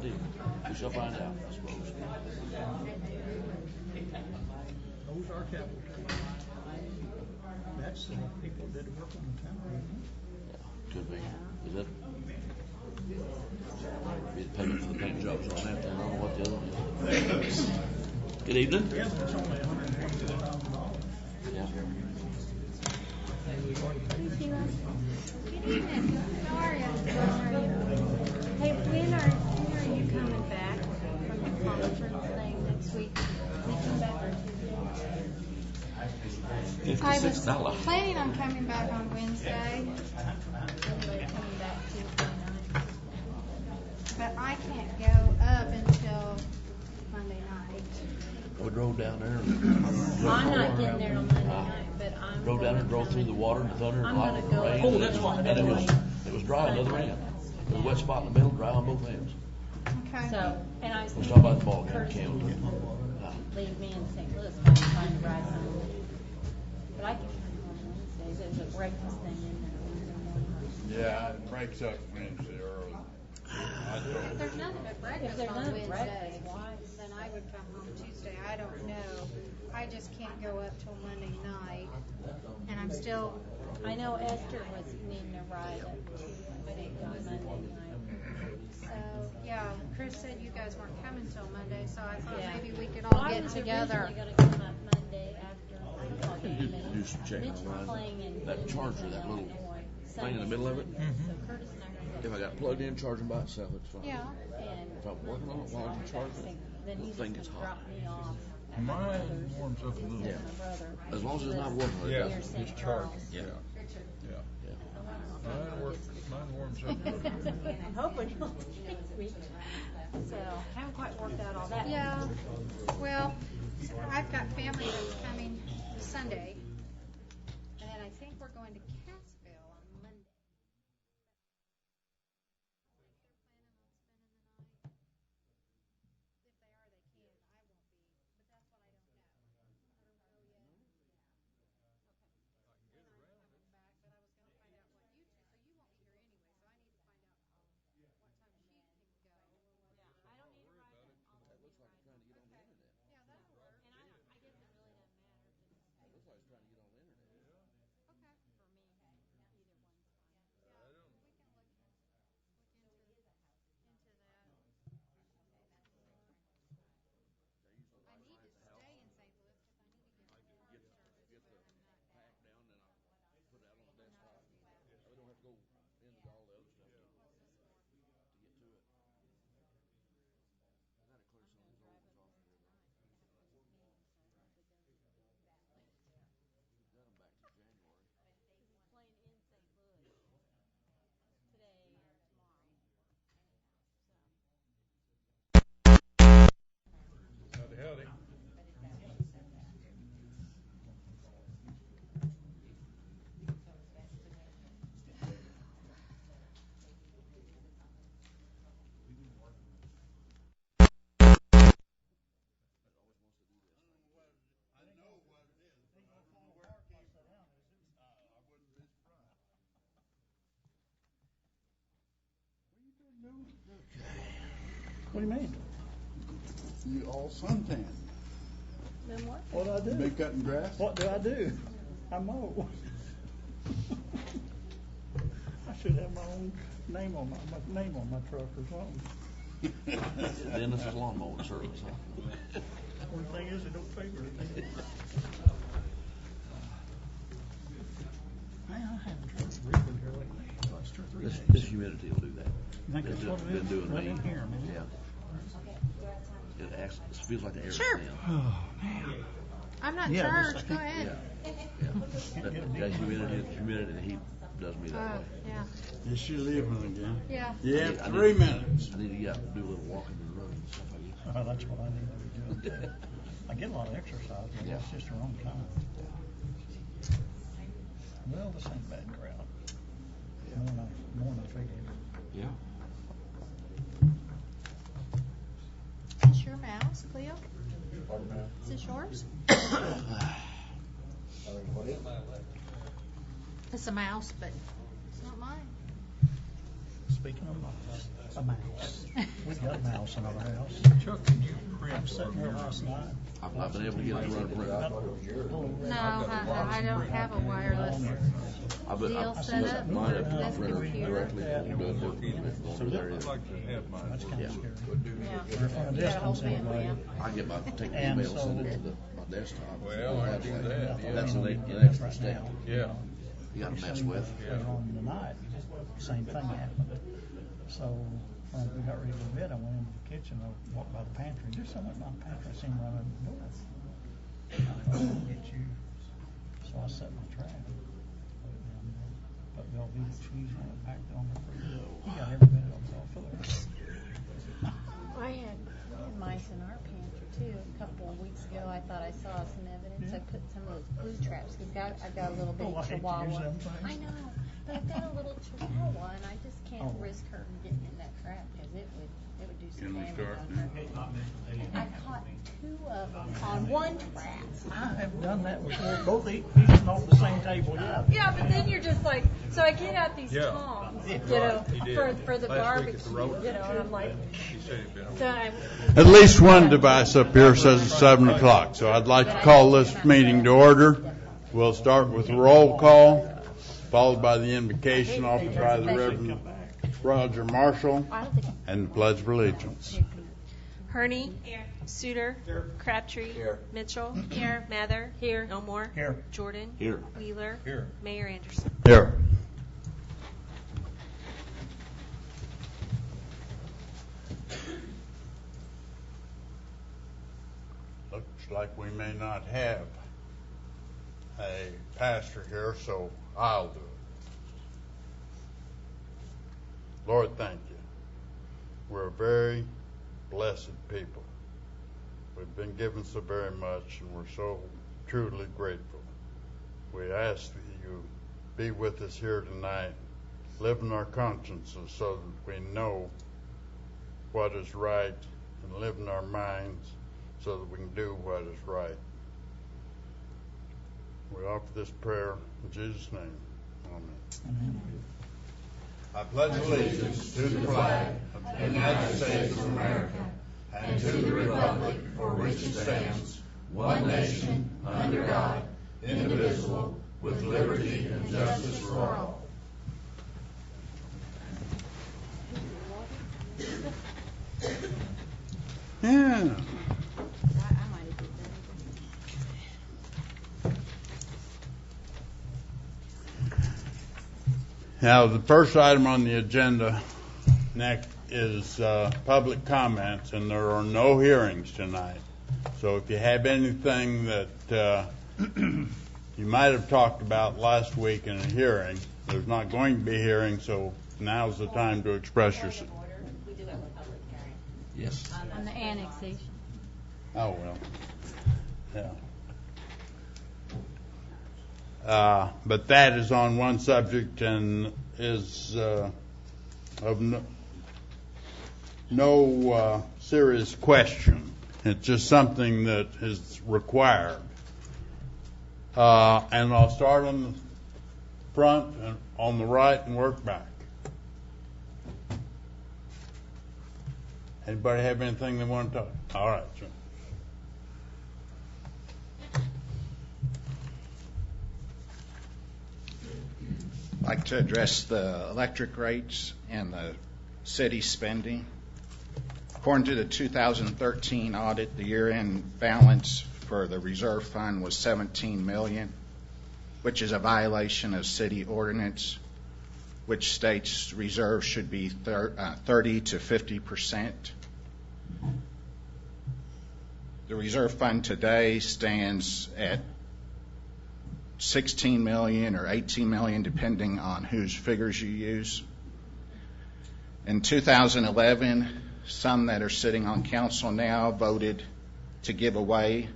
deal. We shall find out, I suppose. Those are capital. That's the people that did work on the town. Yeah, could be. Is that? Be the payment for the paint jobs on that. I don't know what the other one is. Good evening. Yeah, but it's only $124,000. Yeah. Sheila. Good evening. How are you? Hey, when are you coming back from the conference thing next week? You come back on Tuesday? I was planning on coming back on Wednesday. Coming back Tuesday night. But I can't go up until Monday night. We drove down there. I'm not getting there on Monday night, but I'm drove down and drove through the water and the thunder and light and the rain. Oh, that's why. And it was dry on the other end. There was a wet spot in the middle, dry on both ends. Okay. So, and I was Let's talk about the ball game. leave me in St. Louis by the time to ride home. But I can come on Wednesdays. There's a breakfast thing in there Wednesday morning. Yeah, it breaks up Wednesday early. If there's nothing but breakfast on Wednesday, then I would come home Tuesday. I don't know. I just can't go up till Monday night. And I'm still... I know Esther was needing a ride up to Monday night. So, yeah, Chris said you guys weren't coming till Monday, so I thought maybe we could all get together. I was originally going to come up Monday after football game. Do some checking around that charger, that little thing in the middle of it. If I got plugged in, charging by itself, it's fine. Yeah. If I'm working on it while I'm charging, the thing gets hot. Mine warms up a little. Yeah. As long as it's not working, it doesn't. It's charging. Yeah. Mine warms up a little. I'm hoping it'll take me. So, haven't quite worked out all that. Yeah. Well, I've got family that's coming Sunday, and then I think we're going to Cassville on Monday. Howdy. What do you mean? You all suntan. Then what? What do I do? Been cutting grass? What do I do? I mow. I should have my own name on my truck or something. Dennis's lawnmower service, huh? One thing is, it don't pay very good. Man, I haven't tried breathing here lately. Last 2 or 3 days. This humidity will do that. You think that's what it is? Doing Right me. in here, man. Yeah. It feels like the air Sure. is thin. Oh, man. I'm not Yeah, charged. just- Go ahead. Yeah. That humidity, the heat does me that way. Yeah. Is she leaving again? Yeah. You I have need- 3 minutes. I need to get out and do a little walking and running and stuff like that. Oh, that's what I need to be doing. I get a lot of exercise, but Yeah. it's just the wrong time. Well, this ain't bad crowd. More than I figured. Yeah. Is your mouse, Cleo? Is this yours? It's a mouse, but it's not mine. speaking of mouse, a mouse. We got a mouse in our house. Chuck, can you print? I'm sitting here last night. I've not been able to get it to run a print. No, I don't have a wireless deal set up. Mine up to the This printer computer. directly. You do it over there. I'd like to have mine. That's kind Yeah. of scary. Yeah. We're from a You got a whole distance family, anyway. yeah. I get take the And email, send it so- to my desktop. Well, I do that, yeah. That's an extra Right step now, Yeah. you got to mess Later with. on in the night, same thing happened. So when we got ready to go to bed, I went into the kitchen, I walked by the pantry. There's someone in my pantry, I seen him running the door. I thought, I'll get you. So I set my trap. Put Velveeta cheese on it, packed it on the fridge. He got every bit of it all full of it. I had mice in our pantry too. A couple of weeks ago, I thought I saw some evidence. I put some of those glue traps because I've got a little bitty Oh, I hate to use chihuahua. them things. I know, but I've got a little chihuahua, and I just can't risk her getting in that trap because it would do some Can we damage start on her. I caught 2 of them on one trap. I have done that before, both eating off the same table, yeah. Yeah, but then you're just like, so I get out these Yeah. tongs, Right, he did. for the Last week at the barbecue, road. and I'm like, He said he'd been over. so I. At least one device up here says it's 7 o'clock, so I'd like to call this meeting to order. We'll start with a roll call, followed by the invocation offered by the Reverend Roger Marshall I don't think and the Pledge of Allegiance. Hurney. Sutter. Crabtree. Mitchell. Here. Mather. Here. Elmore. Here. Jordan. Here. Wheeler. Here. Mayor Anderson. Here. Looks like we may not have a pastor here, so I'll do it. Lord, thank you. We're a very blessed people. We've been given so very much, and we're so truly grateful. We ask that you be with us here tonight, live in our consciences so that we know what is right, and live in our minds so that we can do what is right. We offer this prayer in Jesus' name. Amen. I pledge allegiance to the flag of the United States of America and to the republic for which it stands, one nation, under God, indivisible, with liberty and justice for all. Yeah. Now, the first item on the agenda next is public comments, and there are no hearings tonight. So if you have anything that you might have talked about last week in a hearing, there's not going to be a hearing, so now's the time to express yourself. We do have a public hearing. Yes. On the annexation. Oh, well, yeah. But that is on one subject and is of no serious question. It's just something that is required. And I'll start on the front and on the right and work back. Anybody have anything they want to talk? All right, sure. I'd like to address the electric rates and the city spending. According to the 2013 audit, the year-end balance for the reserve fund was $17 million, which is a violation of city ordinance, which states reserves should be 30 to 50%. The reserve fund today stands at 16 million or 18 million, depending on whose figures you use. In 2011, some that are sitting on council now voted to give away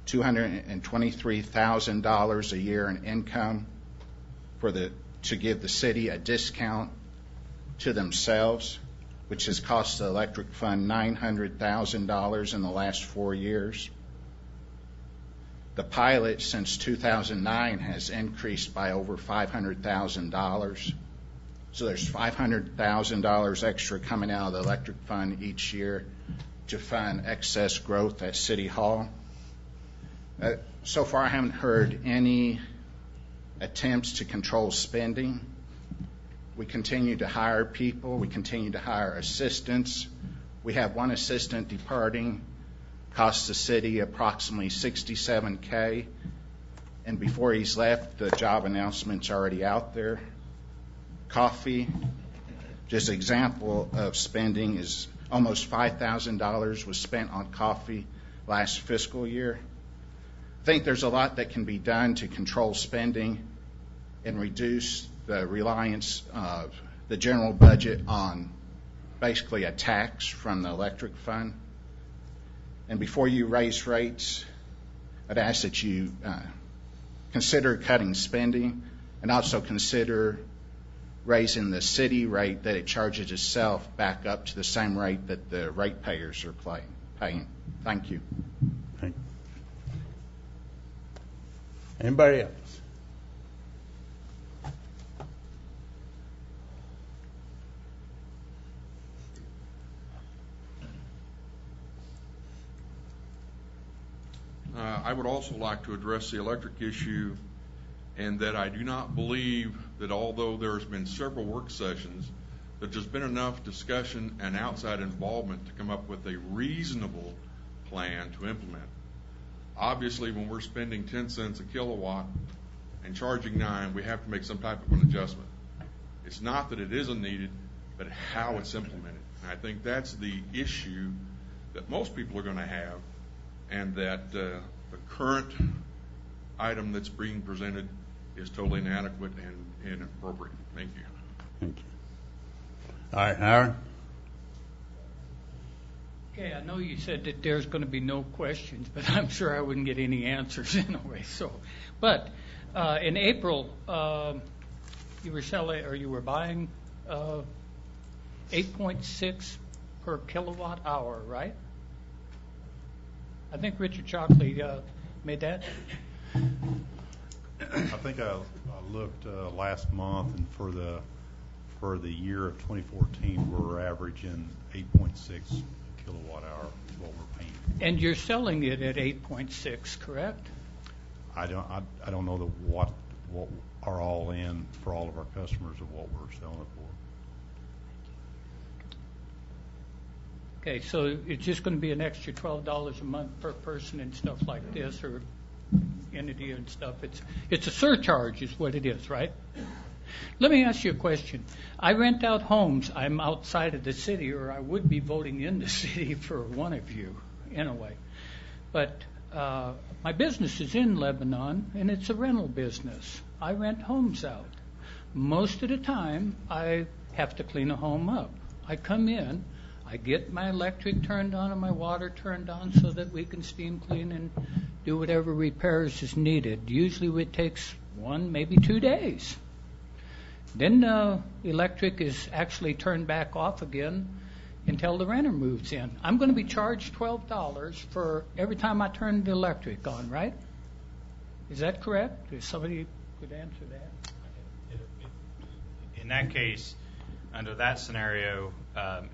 $223,000 a year in income to give the city a discount to themselves, which has cost the electric fund $900,000 in the last 4 years. The pilot since 2009 has increased by over $500,000. So there's $500,000 extra coming out of the electric fund each year to fund excess growth at City Hall. So far, I haven't heard any attempts to control spending. We continue to hire people. We continue to hire assistants. We have one assistant departing, costs the city approximately $67K. And before he's left, the job announcement's already out there. Coffee, just an example of spending, is almost $5,000 was spent on coffee last fiscal year. I think there's a lot that can be done to control spending and reduce the reliance of the general budget on basically a tax from the electric fund. And before you raise rates, I'd ask that you consider cutting spending and also consider raising the city rate that it charges itself back up to the same rate that the ratepayers are paying. Thank you. Thank you. Anybody else? I would also like to address the electric issue, and that I do not believe that although there's been several work sessions, that there's been enough discussion and outside involvement to come up with a reasonable plan to implement. Obviously, when we're spending 10 cents a kilowatt and charging 9, we have to make some type of an adjustment. It's not that it isn't needed, but how it's implemented. And I think that's the issue that most people are going to have, and that the current item that's being presented is totally inadequate and inappropriate. Thank you. Thank you. All right, Howard. Okay, I know you said that there's going to be no questions, but I'm sure I wouldn't get any answers anyway. So, but in April, you were selling, or you were buying 8.6 per kilowatt hour, right? I think Richard Shockley made that. I think I looked last month, and for the year of 2014, we're averaging 8.6 kilowatt hour is what we're paying. And you're selling it at 8.6, correct? I don't know what are all in for all of our customers of what we're selling it for. Okay, so it's just going to be an extra $12 a month per person and stuff like this, or entity and stuff. It's a surcharge is what it is, right? Let me ask you a question. I rent out homes. I'm outside of the city, or I would be voting in the city for one of you, anyway. But my business is in Lebanon, and it's a rental business. I rent homes out. Most of the time, I have to clean a home up. I come in, I get my electric turned on and my water turned on so that we can steam clean and do whatever repairs is needed. Usually it takes 1, maybe 2 days. Then the electric is actually turned back off again until the renter moves in. I'm going to be charged $12 for every time I turn the electric on, right? Is that correct? If somebody could answer that. In that case, under that scenario,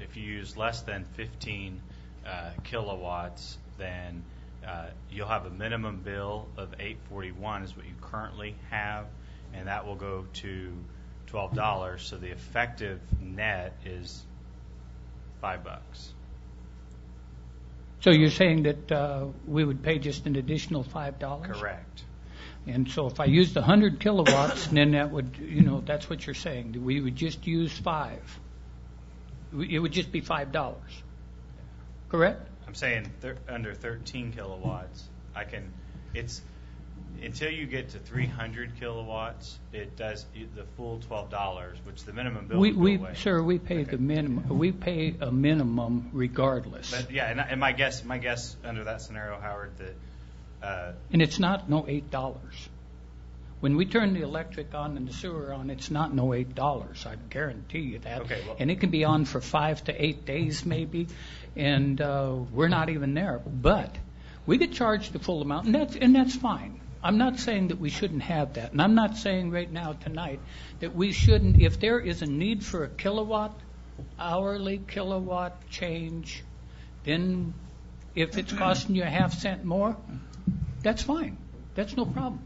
if you use less than 15 kilowatts, then you'll have a minimum bill of $8.41 is what you currently have, and that will go to $12. So the effective net is $5. So you're saying that we would pay just an additional $5? Correct. And so if I used 100 kilowatts, then that would, that's what you're saying. We would just use 5. It would just be $5. Correct? I'm saying under 13 kilowatts, until you get to 300 kilowatts, it does the full $12, which the minimum bill would go away. Sir, we pay the minimum. We pay a minimum regardless. But yeah, and my guess under that scenario, Howard, that and it's not no $8. When we turn the electric on and the sewer on, it's not no $8. I guarantee you that. Okay, well, and it can be on for 5 to 8 days maybe, and we're not even there. But we get charged the full amount, and that's fine. I'm not saying that we shouldn't have that, and I'm not saying right now tonight that we shouldn't. If there is a need for a kilowatt, hourly kilowatt change, then if it's costing you a half cent more, that's fine. That's no problem.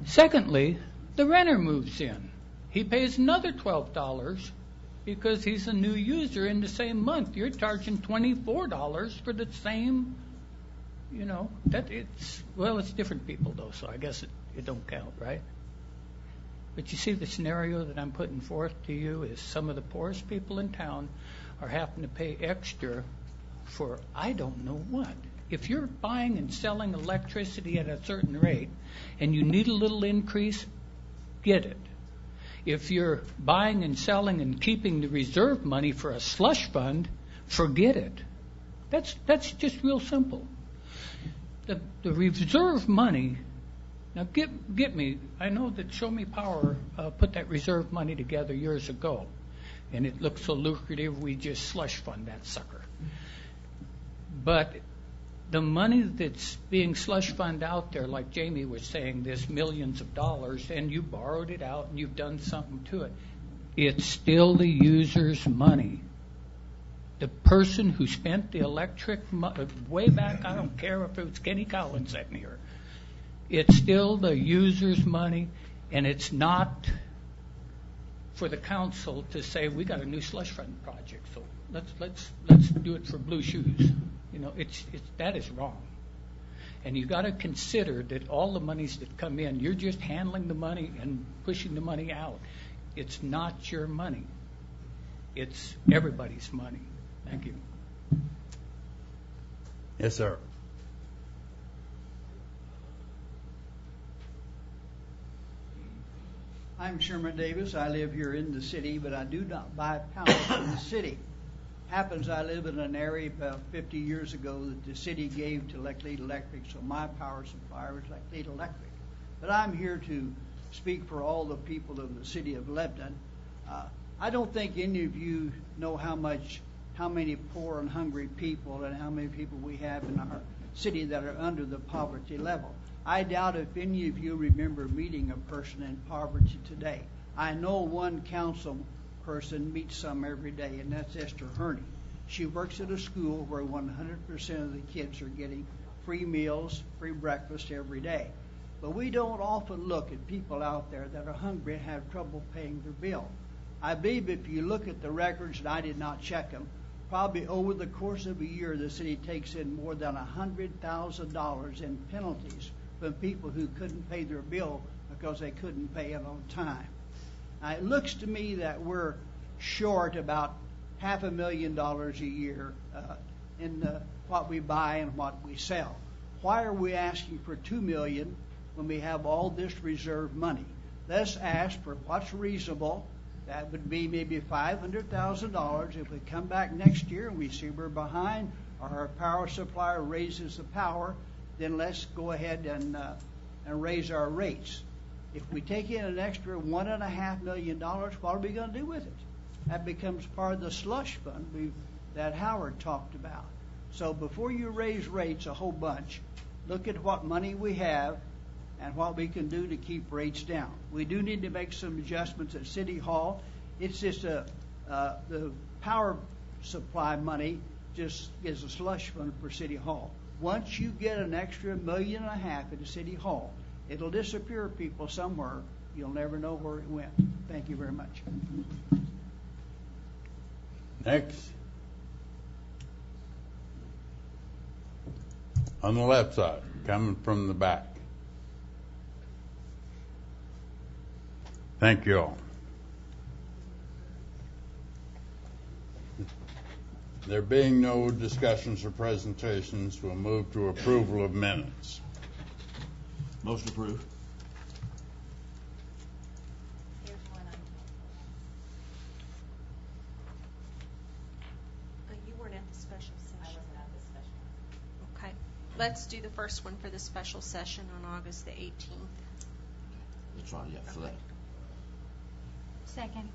Secondly, the renter moves in. He pays another $12 because he's a new user in the same month. You're charging $24 for the same, it's different people though, so I guess it don't count, right? But you see, the scenario that I'm putting forth to you is some of the poorest people in town are having to pay extra for I don't know what. If you're buying and selling electricity at a certain rate and you need a little increase, get it. If you're buying and selling and keeping the reserve money for a slush fund, forget it. That's just real simple. The reserve money, now get me, I know that Show Me Power put that reserve money together years ago, and it looked so lucrative we just slush fund that sucker. But the money that's being slush fund out there, like Jamie was saying, there's millions of dollars, and you borrowed it out and you've done something to it. It's still the user's money. The person who spent the electric way back, I don't care if it was Kenny Collins sitting here, it's still the user's money, and it's not for the council to say we got a new slush fund project, so let's do it for blue shoes. That is wrong. And you got to consider that all the monies that come in, you're just handling the money and pushing the money out. It's not your money. It's everybody's money. Thank you. Yes, sir. I'm Sherman Davis. I live here in the city, but I do not buy power from the city. Happens I live in an area about 50 years ago that the city gave to Lake Electric, so my power supplier was Lake Electric. But I'm here to speak for all the people of the city of Lebanon. I don't think any of you know how many poor and hungry people and how many people we have in our city that are under the poverty level. I doubt if any of you remember meeting a person in poverty today. I know one council person meets some every day, and that's Esther Hurney. She works at a school where 100% of the kids are getting free meals, free breakfast every day. But we don't often look at people out there that are hungry and have trouble paying their bill. I believe if you look at the records, and I did not check them, probably over the course of a year, the city takes in more than $100,000 in penalties from people who couldn't pay their bill because they couldn't pay it on time. Now, it looks to me that we're short about $500,000 a year in what we buy and what we sell. Why are we asking for $2 million when we have all this reserve money? Let's ask for what's reasonable. That would be maybe $500,000. If we come back next year and we see we're behind, or our power supplier raises the power, then let's go ahead and raise our rates. If we take in an extra $1.5 million, what are we going to do with it? That becomes part of the slush fund that Howard talked about. So before you raise rates a whole bunch, look at what money we have and what we can do to keep rates down. We do need to make some adjustments at City Hall. It's just the power supply money just is a slush fund for City Hall. Once you get an extra $1.5 million at City Hall, it'll disappear, people, somewhere. You'll never know where it went. Thank you very much. Next. On the left side, coming from the back. Thank you all. There being no discussions or presentations, we'll move to approval of minutes. Motion approved. Here's one you weren't at the special session. I wasn't at the special. Okay. Let's do the first one for the special session on August the 18th. That's right, yeah, for that. Second.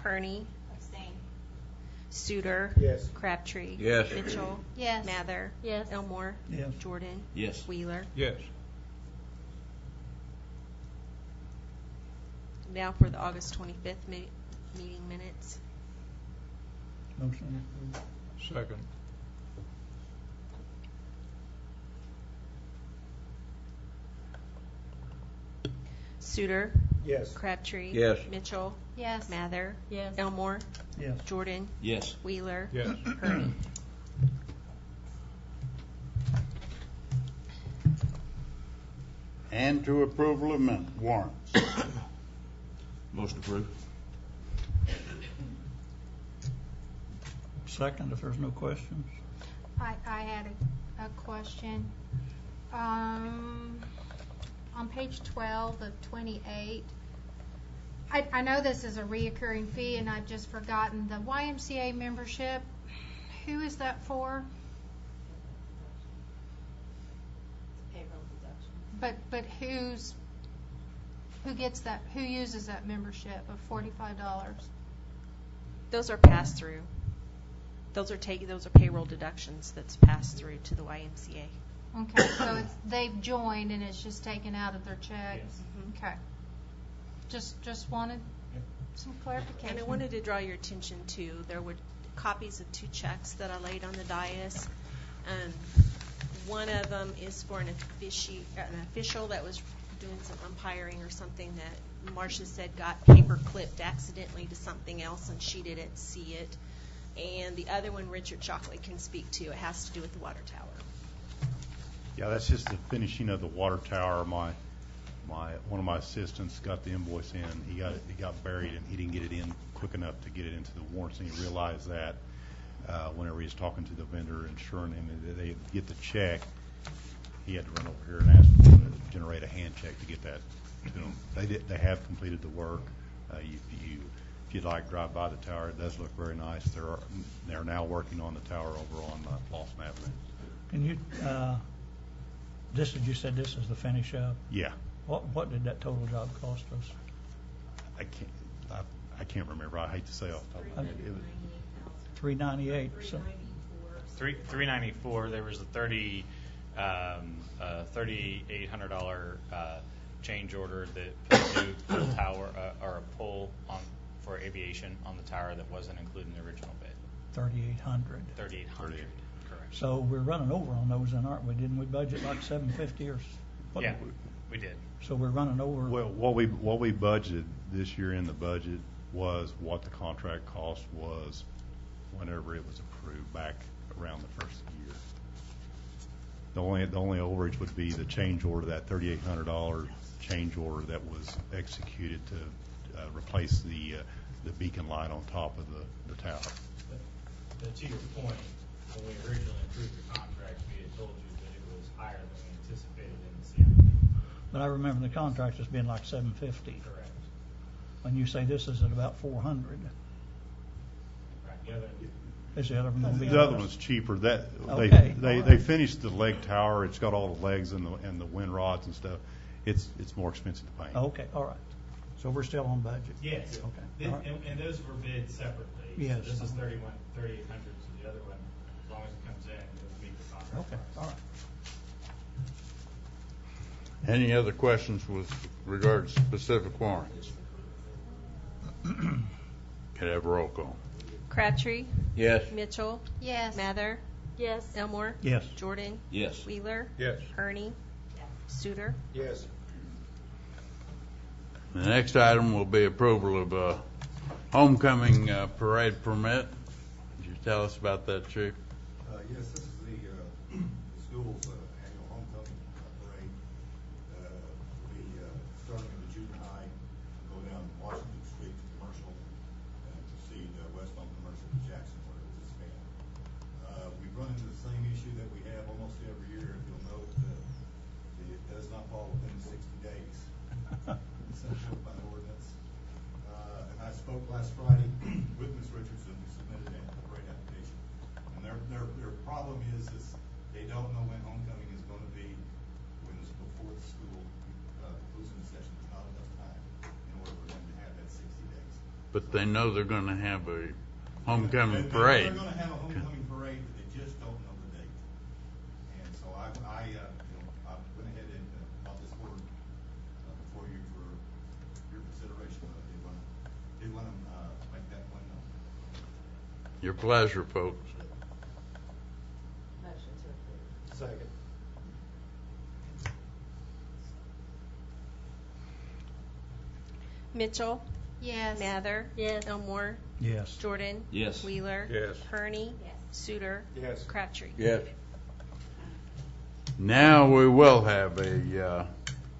Hurney. Abstain. Sutter. Yes. Crabtree. Yes. Mitchell. Yes. Mather. Yes. Elmore. Yes. Jordan. Yes. Wheeler. Yes. Now for the August 25th meeting minutes. Motion approved. Second. Sutter. Yes. Crabtree. Yes. Mitchell. Yes. Mather. Yes. Elmore. Yes. Jordan. Yes. Wheeler. Yes. Hurney. And to approval of warrants. Motion approved. Second, if there's no questions. I had a question. On page 12 of 28, I know this is a reoccurring fee, and I've just forgotten the YMCA membership. Who is that for? Payroll deduction. But who gets that? Who uses that membership of $45? Those are passed through. Those are payroll deductions that's passed through to the YMCA. Okay, so they've joined and it's just taken out of their check. Yes. Okay. Just wanted some clarification. And I wanted to draw your attention to, there were copies of 2 checks that I laid on the dais. One of them is for an official that was doing some umpiring or something that Marcia said got paper clipped accidentally to something else and she didn't see it. And the other one, Richard Shockley can speak to. It has to do with the water tower. Yeah, that's just the finishing of the water tower. One of my assistants got the invoice in. It got buried, and he didn't get it in quick enough to get it into the warrants. And he realized that whenever he was talking to the vendor, ensuring him that they get the check, he had to run over here and ask for them to generate a hand check to get that to them. They have completed the work. If you'd like, drive by the tower. It does look very nice. They're now working on the tower over on Lawson Avenue. Can you, you said this is the finish up? Yeah. What did that total job cost us? I can't remember. I hate to say off the top of my head. It was $398. So $394. There was a $3,800 change order that put a new pole tower or a pole on for aviation on the tower that wasn't included in the original bid. 3,800. 3,800. Correct. So we're running over on those, then, aren't we? Didn't we budget like 750 or? What Yeah, did we did. So we're running over. Well, what we budgeted this year in the budget was what the contract cost was whenever it was approved back around the first year. The only overage would be the change order, that $3,800 change order that was executed to replace the beacon light on top of the tower. But to your point, when we originally approved the contract, we had told you that it was higher than we anticipated in the CIP. But I remember the contract as being like 750. Correct. When you say this is at about 400. Right. The other, Is the other one going to be? The other one's cheaper. Okay. They finished the leg tower. It's got all the legs and the wind rods and stuff. It's more expensive to paint. Okay, all right. So we're still on budget. yes. Okay. All right. And those were bid separately. Yes. So this is 3,800, so the other one, as long as it comes in, it will meet the contract. Okay, price. all right. Any other questions with regard to specific warrants? Can I have a roll call? Crabtree. Yes. Mitchell. Yes. Mather. Yes. Elmore. Yes. Jordan. Yes. Wheeler. Yes. Hurney. Sutter. Yes. The next item will be approval of a homecoming parade permit. Could you tell us about that, Chief? Yes, this is the school's annual homecoming parade. We'll be starting at the junior high, go down Washington Street to Commercial, and proceed west on Commercial to Jackson, where it was expanded. We've run into the same issue that we have almost every year. If you'll note, it does not fall within 60 days. Set forth by ordinance. And I spoke last Friday with Ms. Richardson, who submitted a parade application. And their problem is they don't know when homecoming is going to be, when it's before the school conclusion session. There's not enough time in order for them to have that 60 days. But they know they're going to have a homecoming parade. They're gonna have a homecoming parade, but they just don't know the date. And so I went ahead and brought this forward before you for your consideration. They want to make that one known. Your pleasure, folks. Motion to approve. Second. Mitchell, Yes. Mather, Yes. Elmore, Yes. Jordan, Yes. Wheeler, Yes. Hurney, Yes. Suter, Yes. Crabtree. Yes. Now we will have a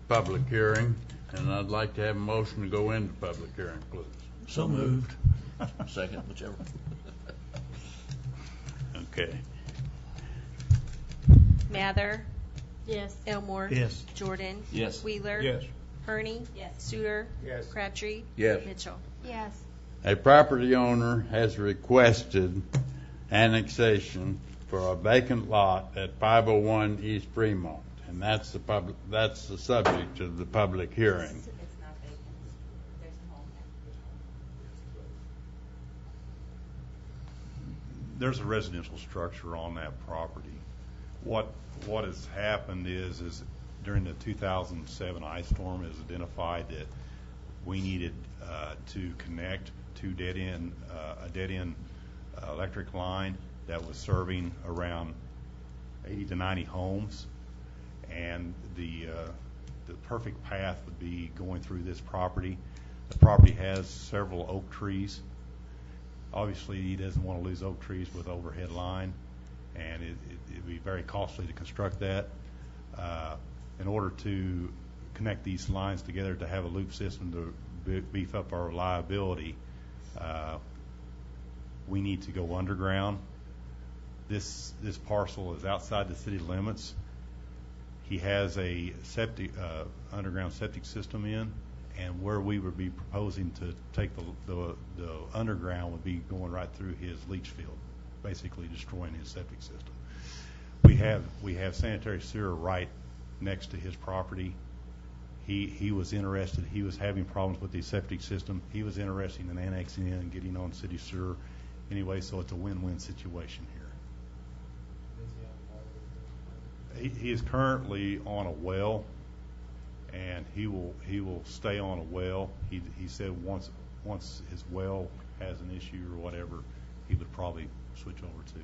public hearing, and I'd like to have a motion to go into public hearing, please. So moved. Second, whichever. Okay. Mather, Yes. Elmore, Yes. Jordan, Yes. Wheeler, Yes. Hurney, Yes. Suter, Yes. Crabtree, Yes. Mitchell. Yes. A property owner has requested annexation for a vacant lot at 501 East Fremont, and that's the subject of the public hearing. It's not vacant. There's a home there. There's a residential structure on that property. What has happened is during the 2007 ice storm, it was identified that we needed to connect to a dead-end electric line that was serving around 80 to 90 homes, and the perfect path would be going through this property. The property has several oak trees. Obviously, he doesn't want to lose oak trees with overhead line, and it'd be very costly to construct that. In order to connect these lines together to have a loop system to beef up our reliability, we need to go underground. This parcel is outside the city limits. He has a underground septic system in, and where we would be proposing to take the underground would be going right through his leach field, basically destroying his septic system. We have sanitary sewer right next to his property. He was interested. He was having problems with the septic system. He was interested in annexing in and getting on city sewer. Anyway, so it's a win-win situation here. He is currently on a well, and he will stay on a well. He said once his well has an issue or whatever, he would probably switch over to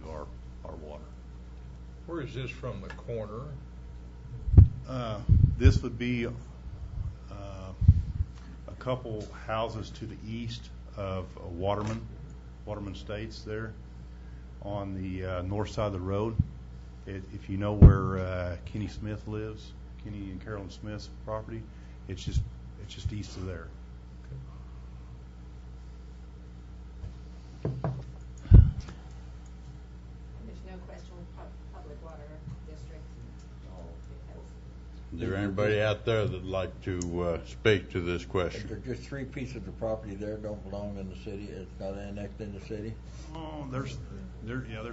our water. Where is this from, the corner? This would be a couple houses to the east of Waterman Estates there on the north side of the road. If you know where Kenny Smith lives, Kenny and Carolyn Smith's property, it's just east of there. There's no question with public water district. Is there anybody out there that'd like to speak to this question? There's just 3 pieces of property there don't belong in the city. It's not annexed in the city. Oh, there's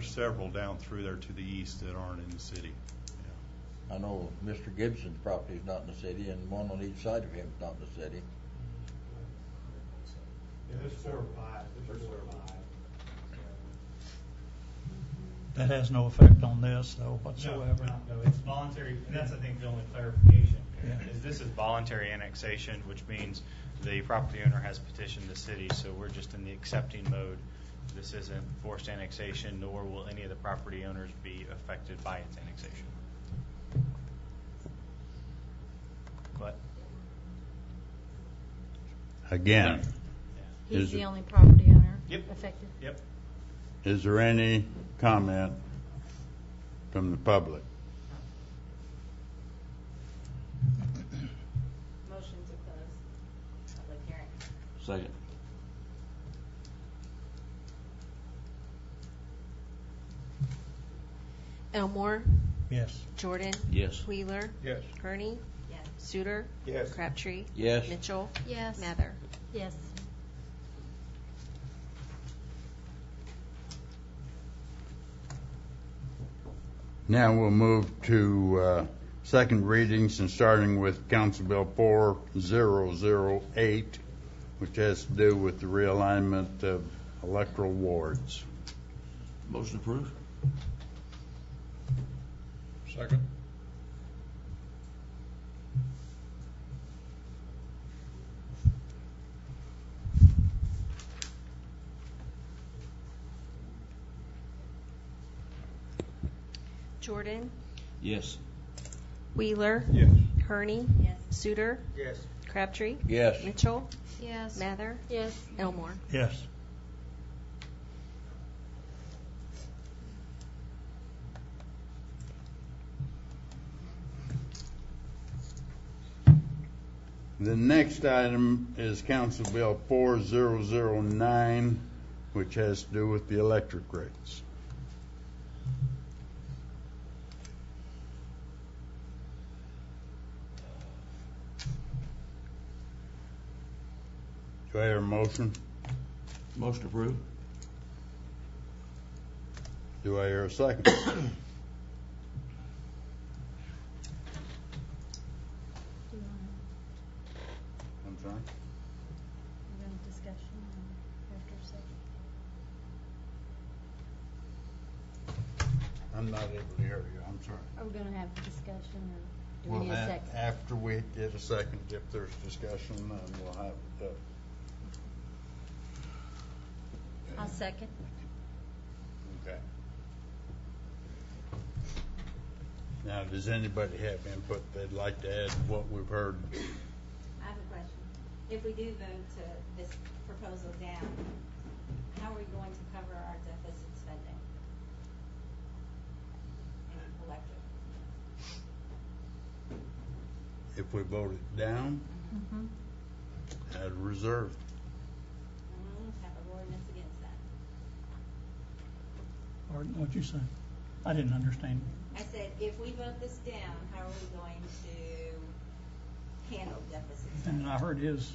several down through there to the east that aren't in the city. Yeah. I know Mr. Gibson's property is not in the city, and one on each side of him is not in the city. Yeah, there's 4 or 5. There's 4 or 5. That has no effect on this, though, whatsoever. No, it's voluntary, and that's, I think, the only clarification. Yeah. Is this is voluntary annexation, which means the property owner has petitioned the city, so we're just in the accepting mode. This isn't forced annexation, nor will any of the property owners be affected by its annexation. What? Again, He's the only property owner affected. Yep. is there any comment from the public? Motion to close public hearing. Second. Elmore, Yes. Jordan, Yes. Wheeler, Yes. Hurney, Yes. Suter, Yes. Crabtree, Yes. Mitchell, Yes. Mather. Yes. Now we'll move to second readings, and starting with Council Bill 4008, which has to do with the realignment of electoral wards. Motion approved. Second. Jordan, Yes. Wheeler, Yes. Hurney, Yes. Sutter, Yes. Crabtree, Yes. Mitchell, Yes. Mather, Yes. Elmore. Yes. The next item is Council Bill 4009, which has to do with the electric rates. Do I hear a motion? Motion approved. Do I hear a second? I'm sorry? Discussion after second. I'm not able to hear you. I'm sorry. Are we going to have discussion or do we We'll need a have, second? after we get a second, if there's discussion, then we'll have I'll second. Okay. Now, does anybody have input they'd like to add to what we've heard? I have a question. If we do vote to this proposal down, how are we going to cover our deficit spending in electric? If we vote it down, add a reserve. Have an ordinance against that. Or what'd you say? I didn't understand. I said, if we vote this down, how are we going to handle deficit spending? And I heard his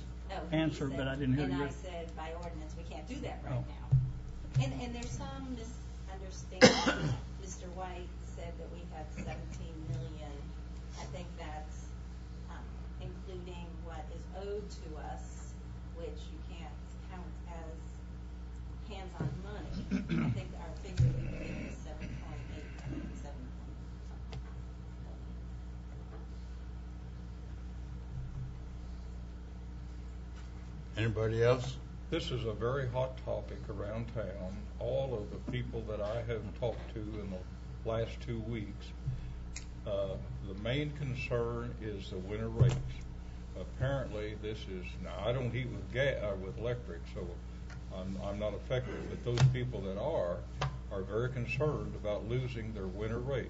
He answer, said- but I didn't hear And your. I said, by ordinance, we can't do that right Oh. now. And there's some misunderstanding. Mr. White said that we had 17 million. I think that's including what is owed to us, which you can't count as hands-on money. I think our figure we gave is 7.8, 7 something. Anybody else? This is a very hot topic around town. All of the people that I have talked to in the last 2 weeks, the main concern is the winter rates. Apparently, this is, now I don't heat with with electric, so I'm not affected, but those people that are very concerned about losing their winter rates.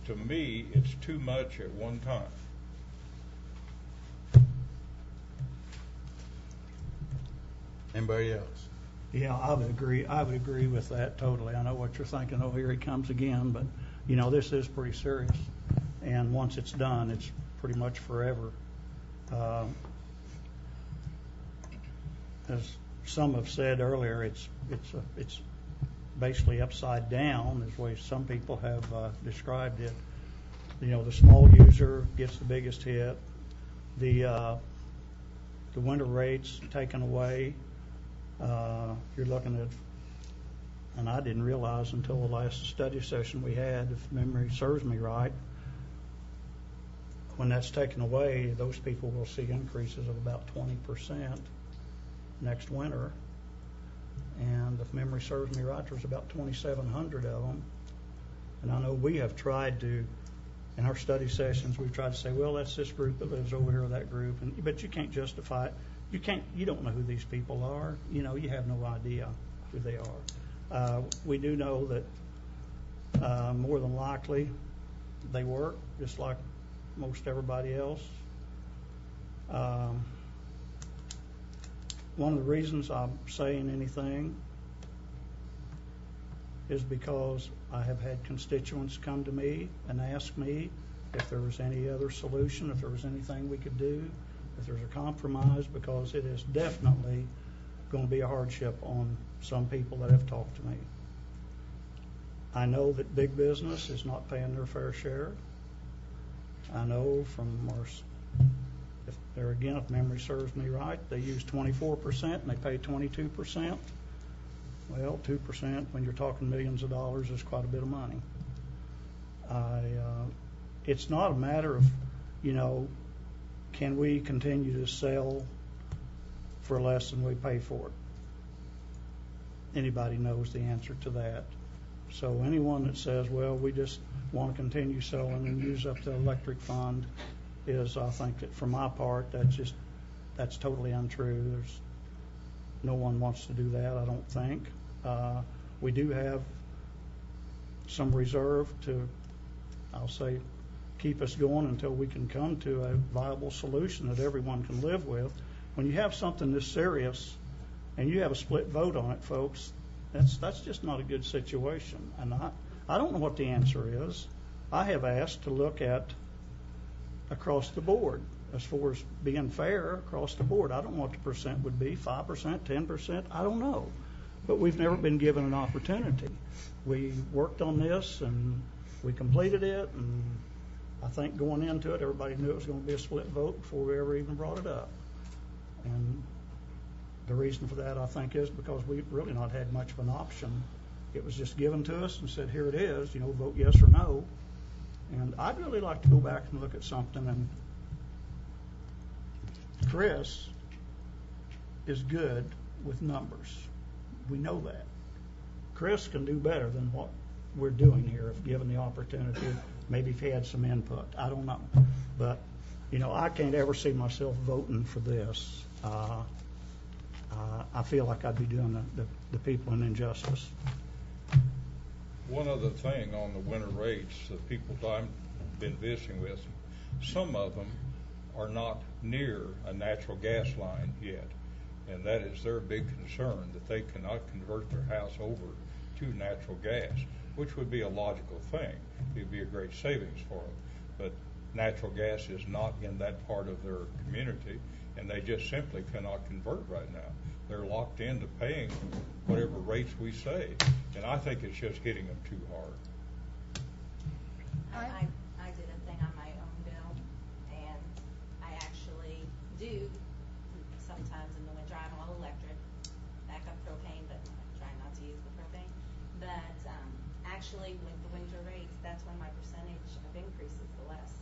To me, it's too much at one time. Anybody else? Yeah, I would agree. I would agree with that totally. I know what you're thinking. Oh, here he comes again. But this is pretty serious. And once it's done, it's pretty much forever. As some have said earlier, it's basically upside down, is the way some people have described it. The small user gets the biggest hit. The winter rates taken away. You're looking at, and I didn't realize until the last study session we had, if memory serves me right, when that's taken away, those people will see increases of about 20% next winter. And if memory serves me right, there's about 2,700 of them. And I know we have tried to, in our study sessions, we've tried to say, well, that's this group that lives over here, or that group, but you can't justify it. You don't know who these people are. You have no idea who they are. We do know that more than likely they work just like most everybody else. One of the reasons I'm saying anything is because I have had constituents come to me and ask me if there was any other solution, if there was anything we could do, if there's a compromise, because it is definitely going to be a hardship on some people that have talked to me. I know that big business is not paying their fair share. I know from our if memory serves me right, they use 24% and they pay 22%. Well, 2% when you're talking millions of dollars is quite a bit of money. It's not a matter of, can we continue to sell for less than we pay for it? Anybody knows the answer to that. So anyone that says, well, we just want to continue selling and use up the electric fund is, I think that for my part, that's totally untrue. No one wants to do that, I don't think. We do have some reserve to, I'll say, keep us going until we can come to a viable solution that everyone can live with. When you have something this serious and you have a split vote on it, folks, that's just not a good situation. And I don't know what the answer is. I have asked to look at across the board as far as being fair across the board. I don't know what the percent would be, 5%, 10%, I don't know. But we've never been given an opportunity. We worked on this and we completed it, and I think going into it, everybody knew it was going to be a split vote before we ever even brought it up. And the reason for that, I think, is because we've really not had much of an option. It was just given to us and said, here it is, vote yes or no. And I'd really like to go back and look at something, and Chris is good with numbers. We know that. Chris can do better than what we're doing here if given the opportunity. Maybe if he had some input. I don't know. But, I can't ever see myself voting for this. I feel like I'd be doing the people an injustice. One other thing on the winter rates, the people I've been visiting with, some of them are not near a natural gas line yet. And that is their big concern, that they cannot convert their house over to natural gas, which would be a logical thing. It would be a great savings for them. But natural gas is not in that part of their community, and they just simply cannot convert right now. They're locked into paying whatever rates we say, and I think it's just hitting them too hard. I did a thing on my own bill, and I actually do sometimes in the winter. I'm all electric, backup propane, but I try not to use the propane. But actually, with the winter rates, that's when my percentage of increase is the less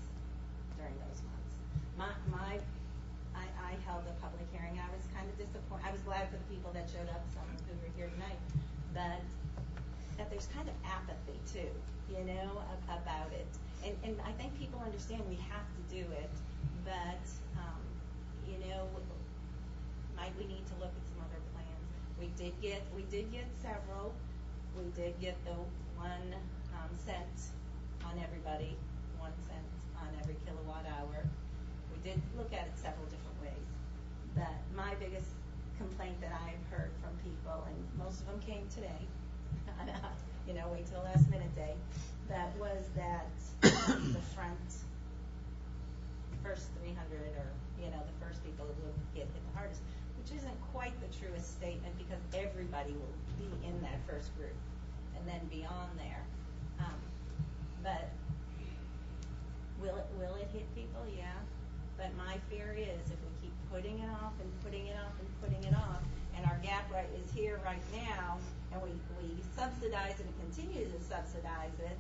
during those months. I held a public hearing. I was kind of disappointed. I was glad for the people that showed up, some who were here tonight, but that there's kind of apathy too, about it. And I think people understand we have to do it, but might we need to look at some other plans? We did get several. We did get the 1 cent on everybody, 1 cent on every kilowatt hour. We did look at it several different ways. But my biggest complaint that I've heard from people, and most of them came today, wait till the last minute day, that was that the first 300 or, the first people will get hit the hardest, which isn't quite the truest statement because everybody will be in that first group and then beyond there. But will it hit people? Yeah. But my fear is if we keep putting it off and putting it off and putting it off, and our gap rate is here right now, and we subsidize it and continue to subsidize it,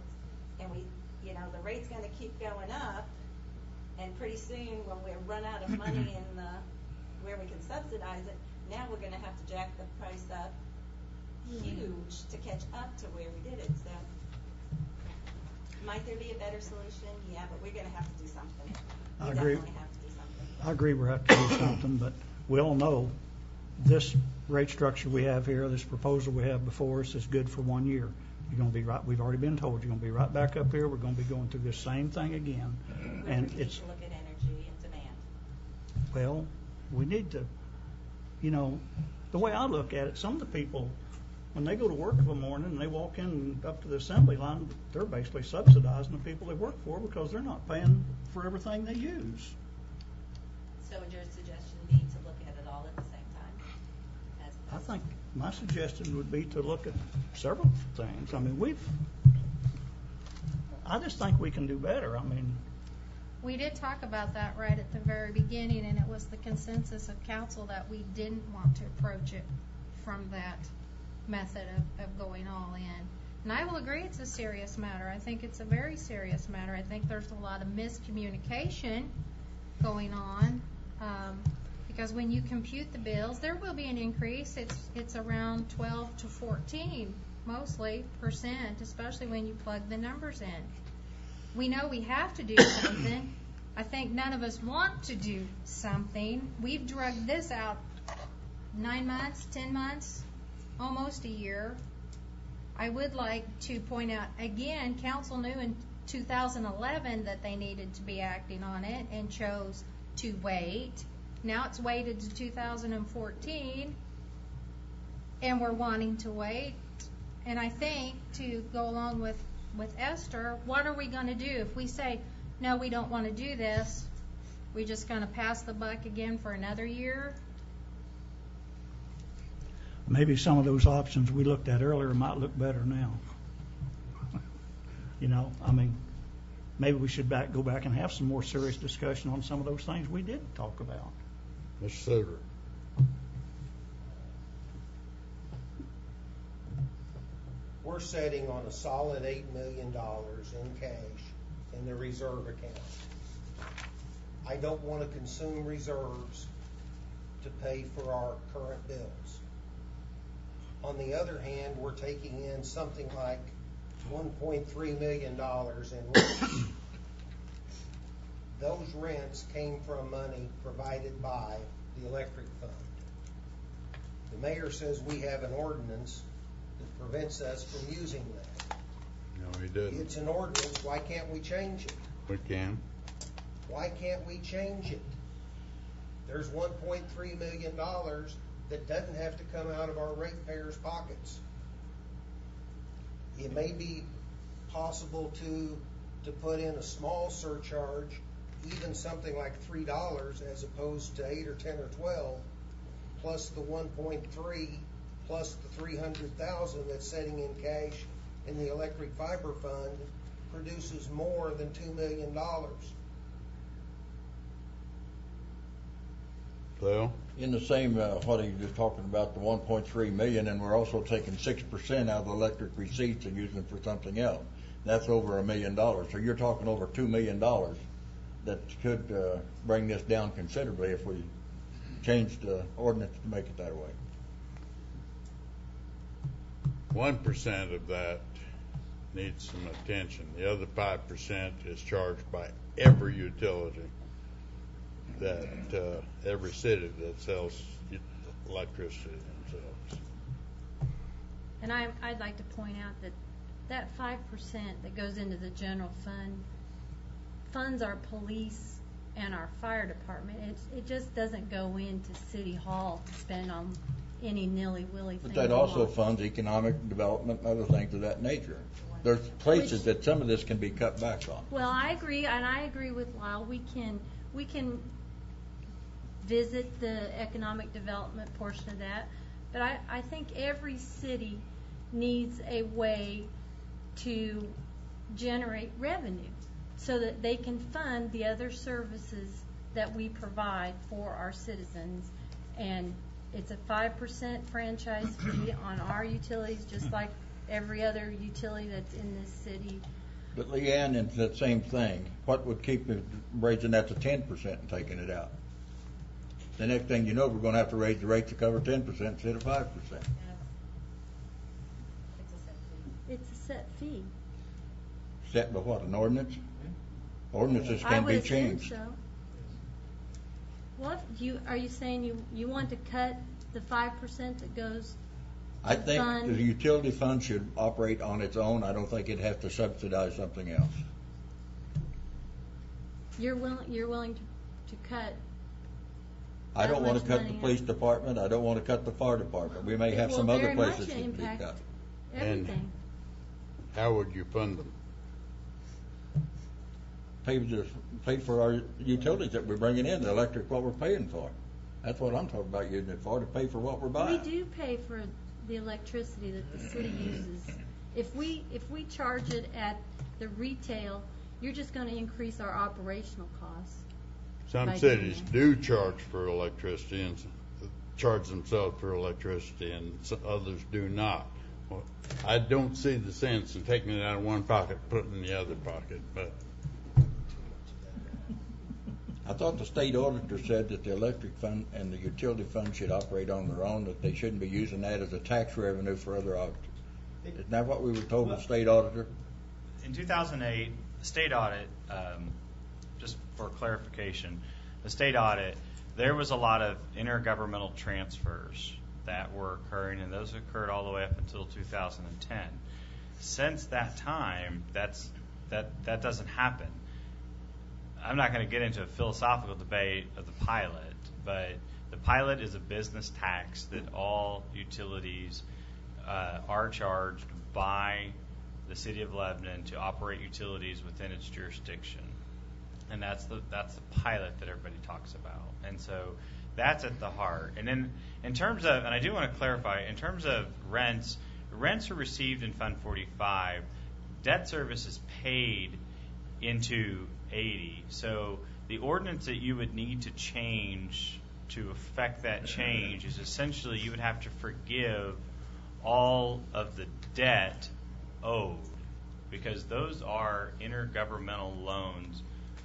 and the rate's going to keep going up, and pretty soon when we run out of money in where we can subsidize it, now we're going to have to jack the price up huge to catch up to where we did it. So might there be a better solution? Yeah, but we're going to have to do something. I agree. Definitely have to do something. I agree we have to do something, but we all know this rate structure we have here, this proposal we have before us is good for 1 year. You're going to be right. We've already been told you're going to be right back up here. We're going to be going through the same thing again. And it's look at energy and demand. Well, we need to, the way I look at it, some of the people, when they go to work in the morning and they walk in up to the assembly line, they're basically subsidizing the people they work for because they're not paying for everything they use. So would your suggestion be to look at it all at the same time? I think my suggestion would be to look at several things. I mean, I just think we can do better. I mean, We did talk about that right at the very beginning, and it was the consensus of council that we didn't want to approach it from that method of going all in. And I will agree it's a serious matter. I think it's a very serious matter. I think there's a lot of miscommunication going on, because when you compute the bills, there will be an increase. It's around 12 to 14, mostly, %, especially when you plug the numbers in. We know we have to do something. I think none of us want to do something. We've drugged this out 9 months, 10 months, almost a year. I would like to point out, again, council knew in 2011 that they needed to be acting on it and chose to wait. Now it's waited to 2014, and we're wanting to wait. And I think, to go along with Esther, what are we going to do if we say, no, we don't want to do this? We just going to pass the buck again for another year? Maybe some of those options we looked at earlier might look better now. You know, I mean, maybe we should go back and have some more serious discussion on some of those things we did talk about. Mr. Sutter. We're sitting on a solid $8 million in cash in the reserve account. I don't want to consume reserves to pay for our current bills. On the other hand, we're taking in something like $1.3 million in rents. Those rents came from money provided by the electric fund. The mayor says we have an ordinance that prevents us from using that. No, he didn't. It's an ordinance. Why can't we change it? We can. Why can't we change it? There's $1.3 million that doesn't have to come out of our ratepayers' pockets. It may be possible to put in a small surcharge, even something like $3 as opposed to 8 or 10 or 12, plus the 1.3 plus the 300,000 that's sitting in cash in the electric fiber fund produces more than $2 million. Lyle? In the same, what are you just talking about, the 1.3 million, and we're also taking 6% out of the electric receipts and using it for something else. That's over $1 million. So you're talking over $2 million that could bring this down considerably if we change the ordinance to make it that way. 1% of that needs some attention. The other 5% is charged by every utility that every city that sells electricity themselves. And I'd like to point out that 5% that goes into the general fund funds our police and our fire department. It just doesn't go into City Hall to spend on any nilly-willy thing. But that also funds economic development and other things of that nature. There's places that some of this can be cut back on. Well, I agree, and I agree with Lyle. We can visit the economic development portion of that, but I think every city needs a way to generate revenue so that they can fund the other services that we provide for our citizens. And it's a 5% franchise fee on our utilities, just like every other utility that's in this city. But LeAnn, it's the same thing. What would keep it raising that to 10% and taking it out? The next thing you know, we're going to have to raise the rate to cover 10% instead of 5%. It's a set fee. Set by what, an ordinance? Ordinances can be changed. So. What are you saying? You want to cut the 5% that goes? I think the utility fund should operate on its own. I don't think it has to subsidize something else. You're willing to cut? I don't want to cut the police department. I don't want to cut the fire department. We may have some other places that can be cut. Everything. And how would you fund them? Pay for our utilities that we're bringing in, the electric, what we're paying for. That's what I'm talking about using it for, to pay for what we're buying. We do pay for the electricity that the city uses. If we charge it at the retail, you're just going to increase our operational costs. Some by cities doing do charge for electricity and charge themselves for electricity, and others do not. Well, I don't see the sense in taking it out of one pocket, putting it in the other pocket, but I thought the state auditor said that the electric fund and the utility fund should operate on their own, that they shouldn't be using that as a tax revenue for other auditors. Isn't that what we were told, the state auditor? In 2008, the state audit, just for clarification, the state audit, there was a lot of intergovernmental transfers that were occurring, and those occurred all the way up until 2010. Since that time, that doesn't happen. I'm not going to get into a philosophical debate of the pilot, but the pilot is a business tax that all utilities are charged by the city of Lebanon to operate utilities within its jurisdiction, and that's the pilot that everybody talks about. And so that's at the heart. And then in terms of, and I do want to clarify, in terms of rents are received in Fund 45. Debt service is paid into 80. So the ordinance that you would need to change to affect that change is essentially you would have to forgive all of the debt owed, because those are intergovernmental loans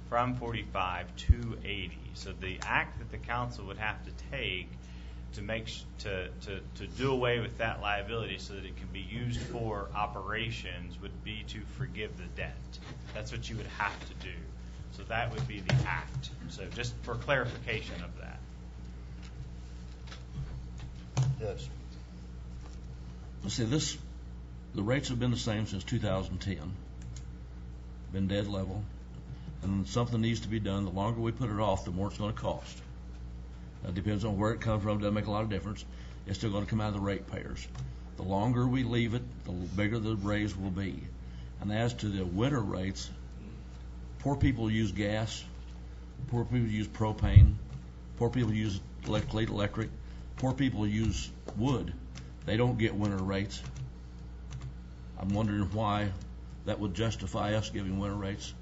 from 45 to 80. So the act that the council would have to take to make to do away with that liability so that it can be used for operations would be to forgive the debt. That's what you would have to do. So that would be the act. So just for clarification of that. yes. Let's see, the rates have been the same since 2010. Been dead level. And something needs to be done. The longer we put it off, the more it's going to cost. It depends on where it comes from. Doesn't make a lot of difference. It's still going to come out of the ratepayers. The longer we leave it, the bigger the raise will be. And as to the winter rates, poor people use gas. Poor people use propane. Poor people use electric. Poor people use wood. They don't get winter rates. I'm wondering why that would justify us giving winter rates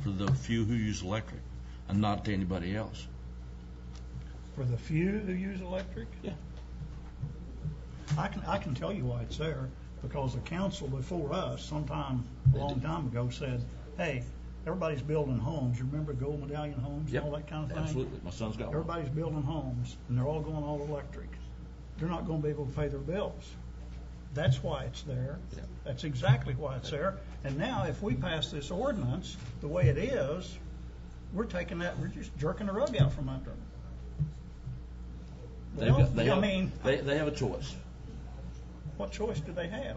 for the few who use electric and not to anybody else. For the few who use electric? Yeah. I can tell you why it's there, because the council before us, sometime a long time ago, said, hey, everybody's building homes. You remember gold medallion homes and all that kind of thing? Absolutely. My son's got one. Everybody's building homes, and they're all going all electric. They're not going to be able to pay their bills. That's why it's there. Yeah. That's exactly why it's there. And now, if we pass this ordinance the way it is, we're just jerking the rug out from under them. They have a choice. What choice do they have?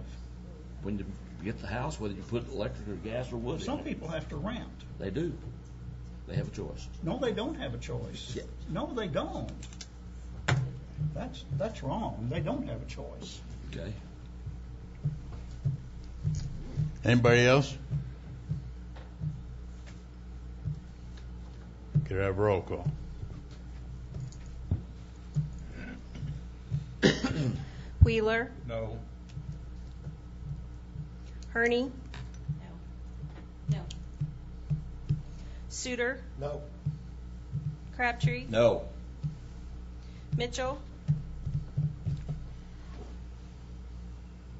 When you get the house, whether you put electric or gas or wood Some in people have to rent. They do. They have a choice. No, they don't have a choice. Yeah. No, they don't. That's wrong. They don't have a choice. Okay. Anybody else? Could I have a roll call? Wheeler, No. Hurney, No. Sutter, No. Crabtree, No. Mitchell,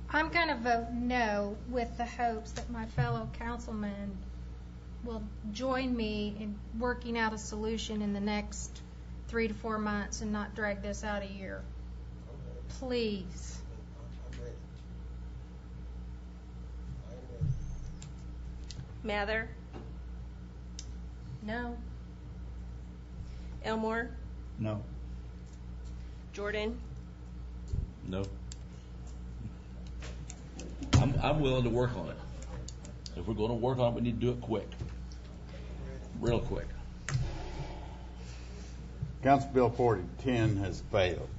I'm going to vote no with the hopes that my fellow councilmen will join me in working out a solution in the next 3 to 4 months and not drag this out a year. Please. I'm ready. Mather, No. Elmore, No. Jordan, No. I'm willing to work on it. If we're going to work on it, we need to do it quick. Real quick. Council Bill 4010 has failed.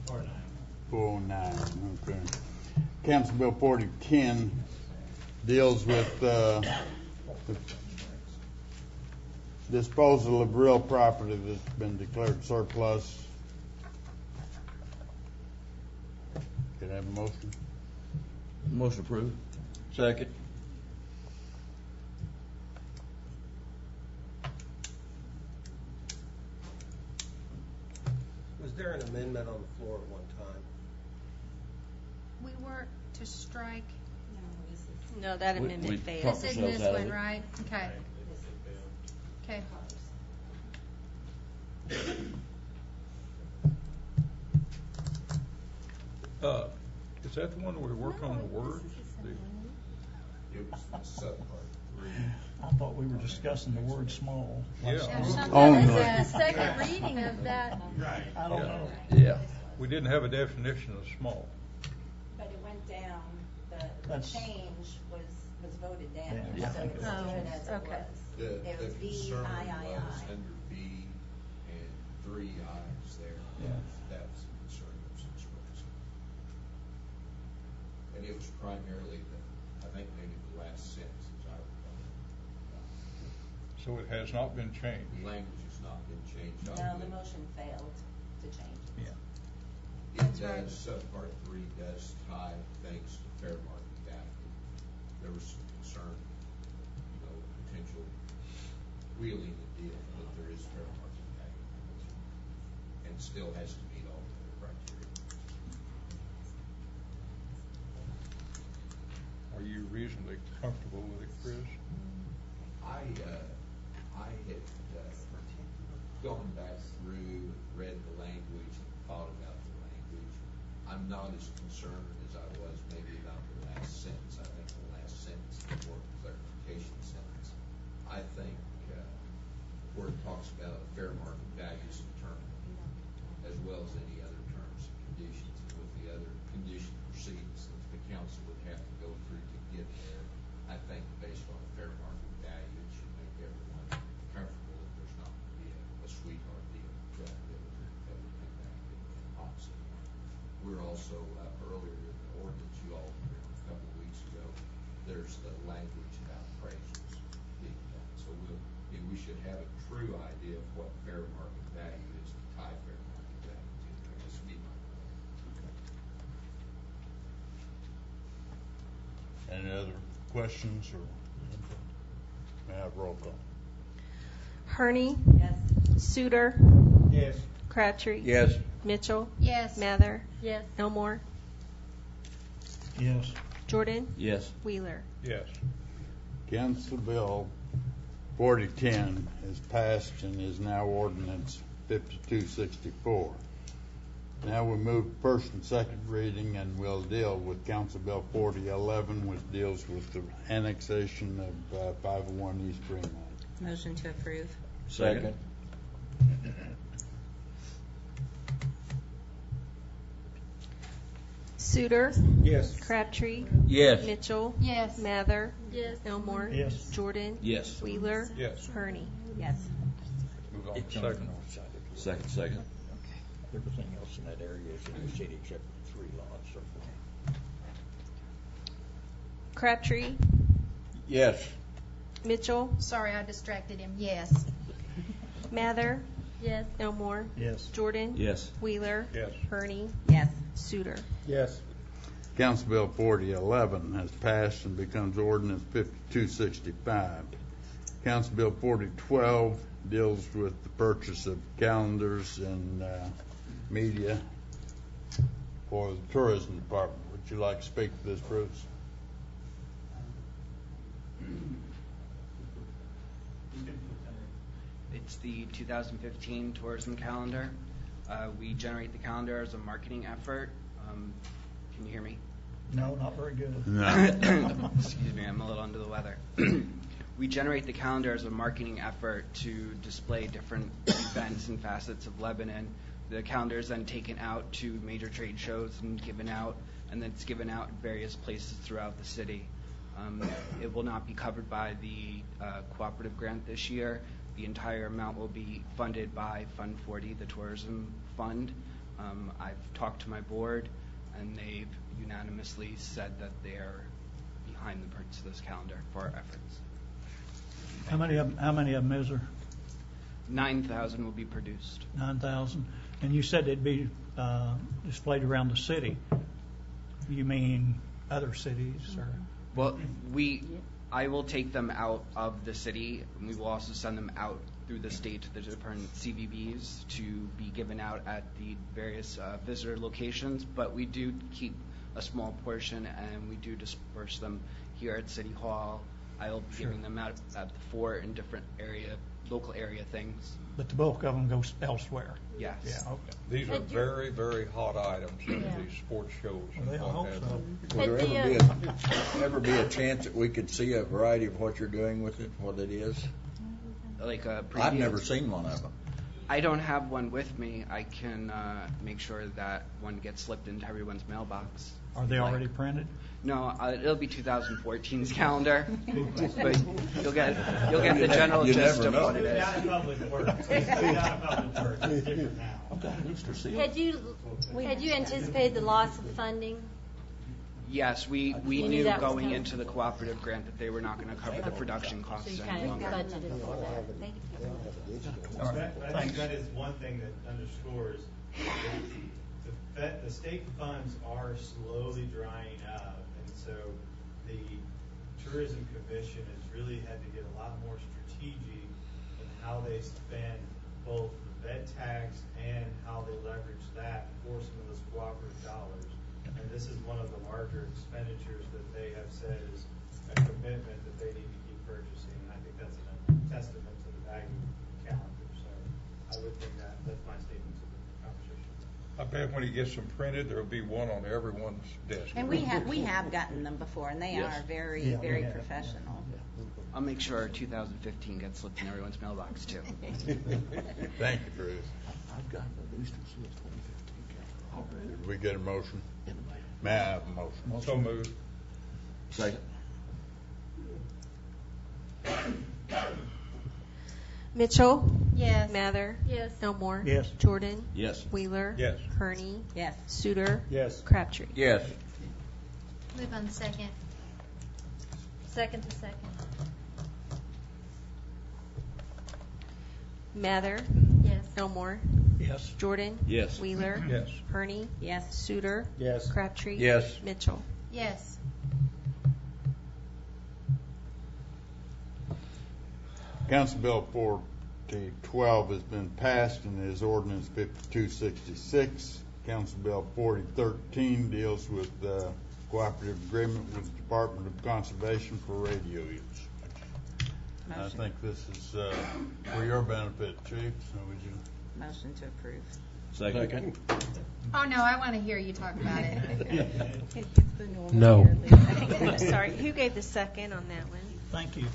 409. 409, okay. Council Bill 4010 deals with disposal of real property that's been declared surplus. Can I have a motion? Motion approved. Second. there an amendment on the floor at one time? We weren't to strike. No, that amendment failed. This is this one, right? Okay. Okay. Is that the one where we work on the words? It was the subpart 3. I thought we were discussing the word small. Yeah. This is the second reading of that. I don't know. Yeah. We didn't have a definition of small. But it went down, the That's- change was voted down, Yeah. so it was good as it okay. was. It was The concern was VIII. under B and 3 I's there. Yeah. That was the concern that was expressed. And it was primarily I think maybe the last sentence, as I recall. So it has not been changed. The language has not been changed. No, the motion failed to change it. Yeah. It does, subpart 3 does tie things to fair market value. There was some concern, potential wheeling the deal, but there is fair market value. And still has to meet all the criteria. Are you reasonably comfortable with it, Chris? I had gone back through, read the language, and thought about the language. I'm not as concerned as I was maybe about the last sentence. I think the last sentence is more of a clarification sentence. I think where it talks about a fair market values determined, as well as any other terms and conditions, and with the other condition proceedings that the council would have to go through to get there, I think based on a fair market value, it should make everyone comfortable that there's not going to be a sweetheart deal that would come back and opposite. We're also, earlier in the ordinance you all heard a couple of weeks ago, there's the language about appraisals being done. So we should have a true idea of what fair market value is to tie fair market value to. I guess would be my point. Any other questions or may I have roll call? Hurney, Yes. Sutter, Yes. Crabtree, Yes. Mitchell, Yes. Mather, Yes. Elmore, Yes. Jordan, Yes. Wheeler. Yes. Council Bill 4010 is passed and is now ordinance 5264. Now we move first and second reading, and we'll deal with Council Bill 4011, which deals with the annexation of 501 East Fremont. Motion to approve. Second. Sutter, Yes. Crabtree, Yes. Mitchell, Yes. Mather, Yes. Elmore, Yes. Jordan, Yes. Wheeler, Yes. Hurney. Yes. Move on to second. Second. Everything else in that area is in the city except for 3 lots. So. Crabtree, Yes. Mitchell, Sorry, I distracted him. Yes. Mather, Yes. Elmore, Yes. Jordan, Yes. Wheeler, Yes. Hurney, Yes. Sutter. Yes. Council Bill 4011 has passed and becomes ordinance 5265. Council Bill 4012 deals with the purchase of calendars and media for the tourism department. Would you like to speak to this, Bruce? It's the 2015 tourism calendar. We generate the calendar as a marketing effort. Can you hear me? No, not very good. No. Excuse me, I'm a little under the weather. We generate the calendar as a marketing effort to display different events and facets of Lebanon. The calendar is then taken out to major trade shows and given out, and then it's given out in various places throughout the city. It will not be covered by the cooperative grant this year. The entire amount will be funded by Fund 40, the tourism fund. I've talked to my board, and they've unanimously said that they're behind the purchase of this calendar for our efforts. How many of them is there? 9,000 will be produced. 9,000. And you said they'd be displayed around the city. You mean other cities? Or? Well, I will take them out of the city, and we will also send them out through the state, the different CVBs to be given out at the various visitor locations, but we do keep a small portion and we do disperse them here at City Hall. I will be giving them out at the fort and different local area things. But the bulk of them goes elsewhere. Yes. Yeah, okay. These are very, very hot items in these sports shows. And Well, I hope so. Will there ever be a chance that we could see a variety of what you're doing with it, what it is? Like a I've never seen one of them. I don't have one with me. I can make sure that one gets slipped into everyone's mailbox. Are they already printed? No, it'll be 2014's calendar, but you'll get the general gist of what it is. It's not public works. It's not public works. It's different now. Had you anticipated the loss of funding? Yes, we You knew that was going coming? into the cooperative grant that they were not going to cover the production costs So you any kind of longer. budgeted for that. I think that is one thing that underscores that the state funds are slowly drying up, and so the Tourism Commission has really had to get a lot more strategic in how they spend both the bed tax and how they leverage that for some of those cooperative dollars. And this is one of the larger expenditures that they have said is a commitment that they need to keep purchasing, and I think that's a testament to the value calendar. So I would think that's my statement to the conversation. I bet when he gets them printed, there'll be one on everyone's desk. And we have gotten them before, and they are very professional. I'll make sure 2015 gets slipped in everyone's mailbox too. Thank you, Bruce. I've got at least to see a 2015 Did we get a motion? May I have a motion? So moved. Second. Mitchell? Yes. Mather? Yes. Elmore? Yes. Jordan? Yes. Wheeler? Yes. Hurney? Yes. Suter? Yes. Crabtree? Yes. Move on second. Second to second. Mather? Yes. Elmore? Yes. Jordan? Yes. Wheeler? Yes. Hurney? Yes. Suter? Yes. Crabtree? Yes. Mitchell? Yes. Council Bill 4012 has been passed and is ordinance 5266. Council Bill 4013 deals with cooperative agreement with the Department of Conservation for radio use. I Motion. think this is for your benefit, Chief. So would you? Motion to approve. Second. Oh, no, I want to hear you talk about it. No. I'm sorry, who gave the second on that one? Thank you.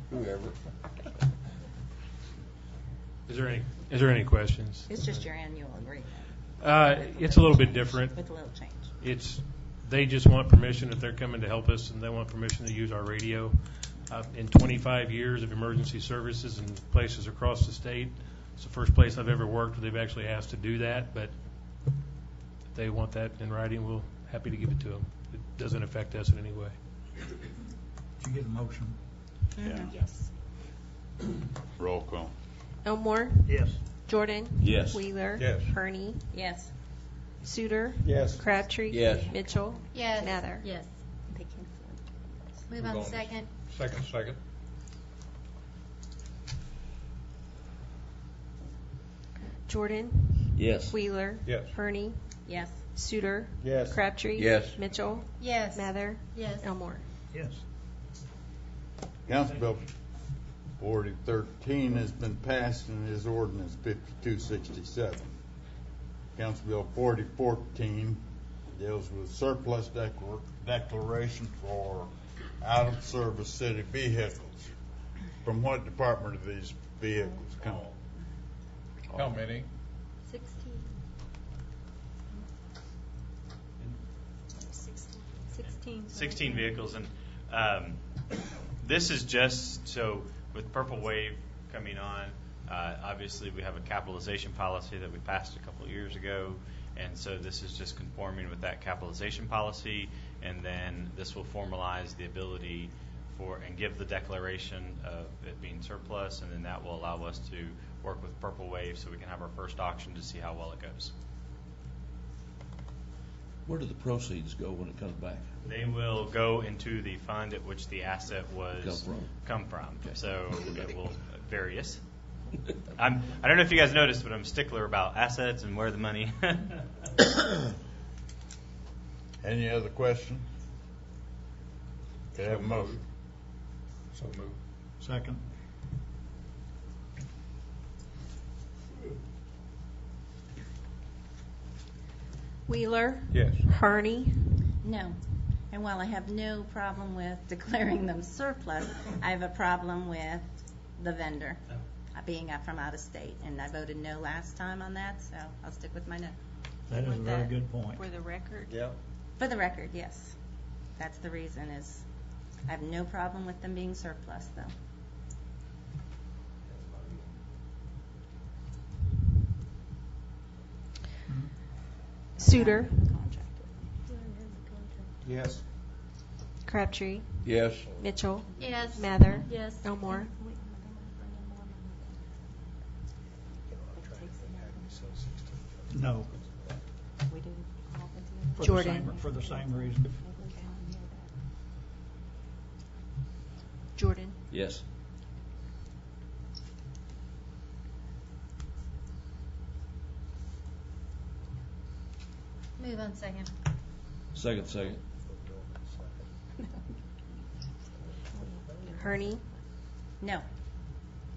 Whoever. Is there any questions? It's just your annual agreement It's a little bit different. with a little change. They just want permission if they're coming to help us, and they want permission to use our radio. In 25 years of emergency services in places across the state, it's the first place I've ever worked where they've actually asked to do that. But if they want that in writing, we're happy to give it to them. It doesn't affect us in any way. Did you get a motion? Yeah. Yes. Roll call. Elmore? Yes. Jordan? Yes. Wheeler? Yes. Hurney? Yes. Suter? Yes. Crabtree? Yes. Mitchell? Yes. Mather? Yes. They can afford. Move on second. Second. Jordan? Yes. Wheeler? Yes. Hurney? Yes. Suter? Yes. Crabtree? Yes. Mitchell? Yes. Mather? Yes. Elmore? Yes. Council Bill 4013 has been passed and is ordinance 5267. Council Bill 4014 deals with surplus declaration for out-of-service city vehicles. From what department do these vehicles come? How many? 16. 16 vehicles, and this is just so with Purple Wave coming on. Obviously, we have a capitalization policy that we passed a couple of years ago, and so this is just conforming with that capitalization policy, and then this will formalize the ability for and give the declaration of it being surplus, and then that will allow us to work with Purple Wave so we can have our first auction to see how well it goes. Where do the proceeds go when it comes back? They will go into the fund at which the asset was come from. Okay. So it will various. I don't know if you guys noticed, but I'm a stickler about assets and where the money. Any other questions? Can I have a motion? So moved. Second. Wheeler. Yes. Hurney. No. And while I have no problem with declaring them surplus, I have a problem with the vendor being from out of state. And I voted no last time on that, so I'll stick with my no. That is a very good point. For the record. Yeah. For the record, yes. That's the reason is I have no problem with them being surplus, though. Sutter. Yes. Crabtree. Yes. Mitchell. Yes. Mather. Yes. Elmore. No. Jordan. For the same reason. Jordan. Yes. Move on second. Second. Hurney. No.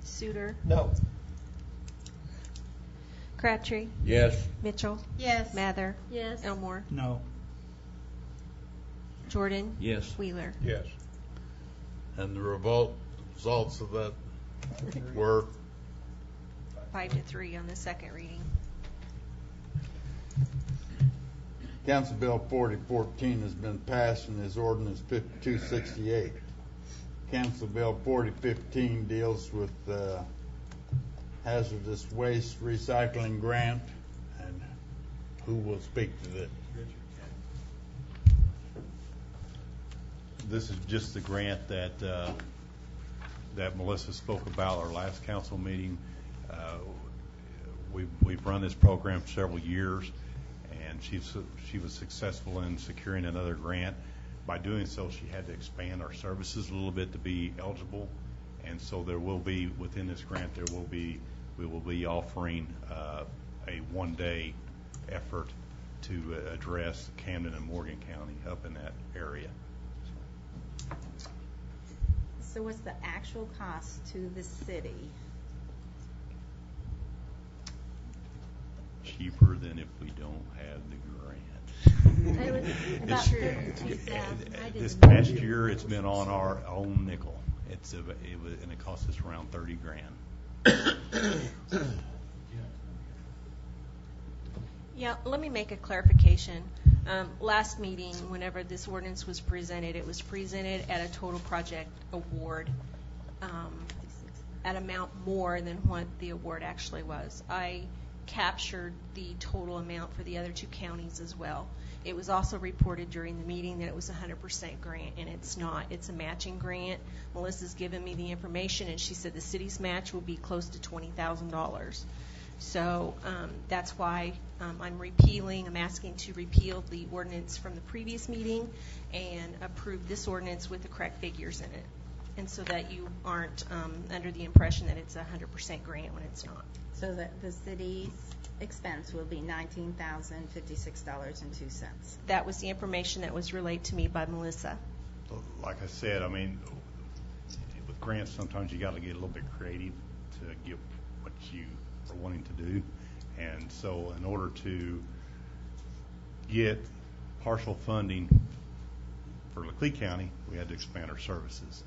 Sutter. No. Crabtree. Yes. Mitchell. Yes. Mather. Yes. Elmore. No. Jordan. Yes. Wheeler. Yes. And the results of that were 5-3 on the second reading. Council Bill 4014 has been passed and is ordinance 5268. Council Bill 4015 deals with hazardous waste recycling grant. And who will speak to that? This is just the grant that that Melissa spoke about our last council meeting. We've run this program for several years, and she was successful in securing another grant. By doing so, she had to expand our services a little bit to be eligible, and so there will be within this grant we will be offering a one-day effort to address Camden and Morgan County up in that area. So what's the actual cost to the city? Cheaper than if we don't have the grant. It was about 32,000. This past year, it's been on our own nickel. And it cost us around $30,000. Yeah, let me make a clarification. Last meeting, whenever this ordinance was presented, it was presented at a total project award at amount more than what the award actually was. I captured the total amount for the other two counties as well. It was also reported during the meeting that it was 100% grant, and it's not. It's a matching grant. Melissa's given me the information, and she said the city's match will be close to $20,000. So that's why I'm asking to repeal the ordinance from the previous meeting and approve this ordinance with the correct figures in it. And so that you aren't under the impression that it's 100% grant when it's not. So that the city's expense will be $19,056.02. That was the information that was relayed to me by Melissa. Like I said, I mean, with grants, sometimes you got to get a little bit creative to get what you are wanting to do. And so in order to get partial funding for Leclerc County, we had to expand our services.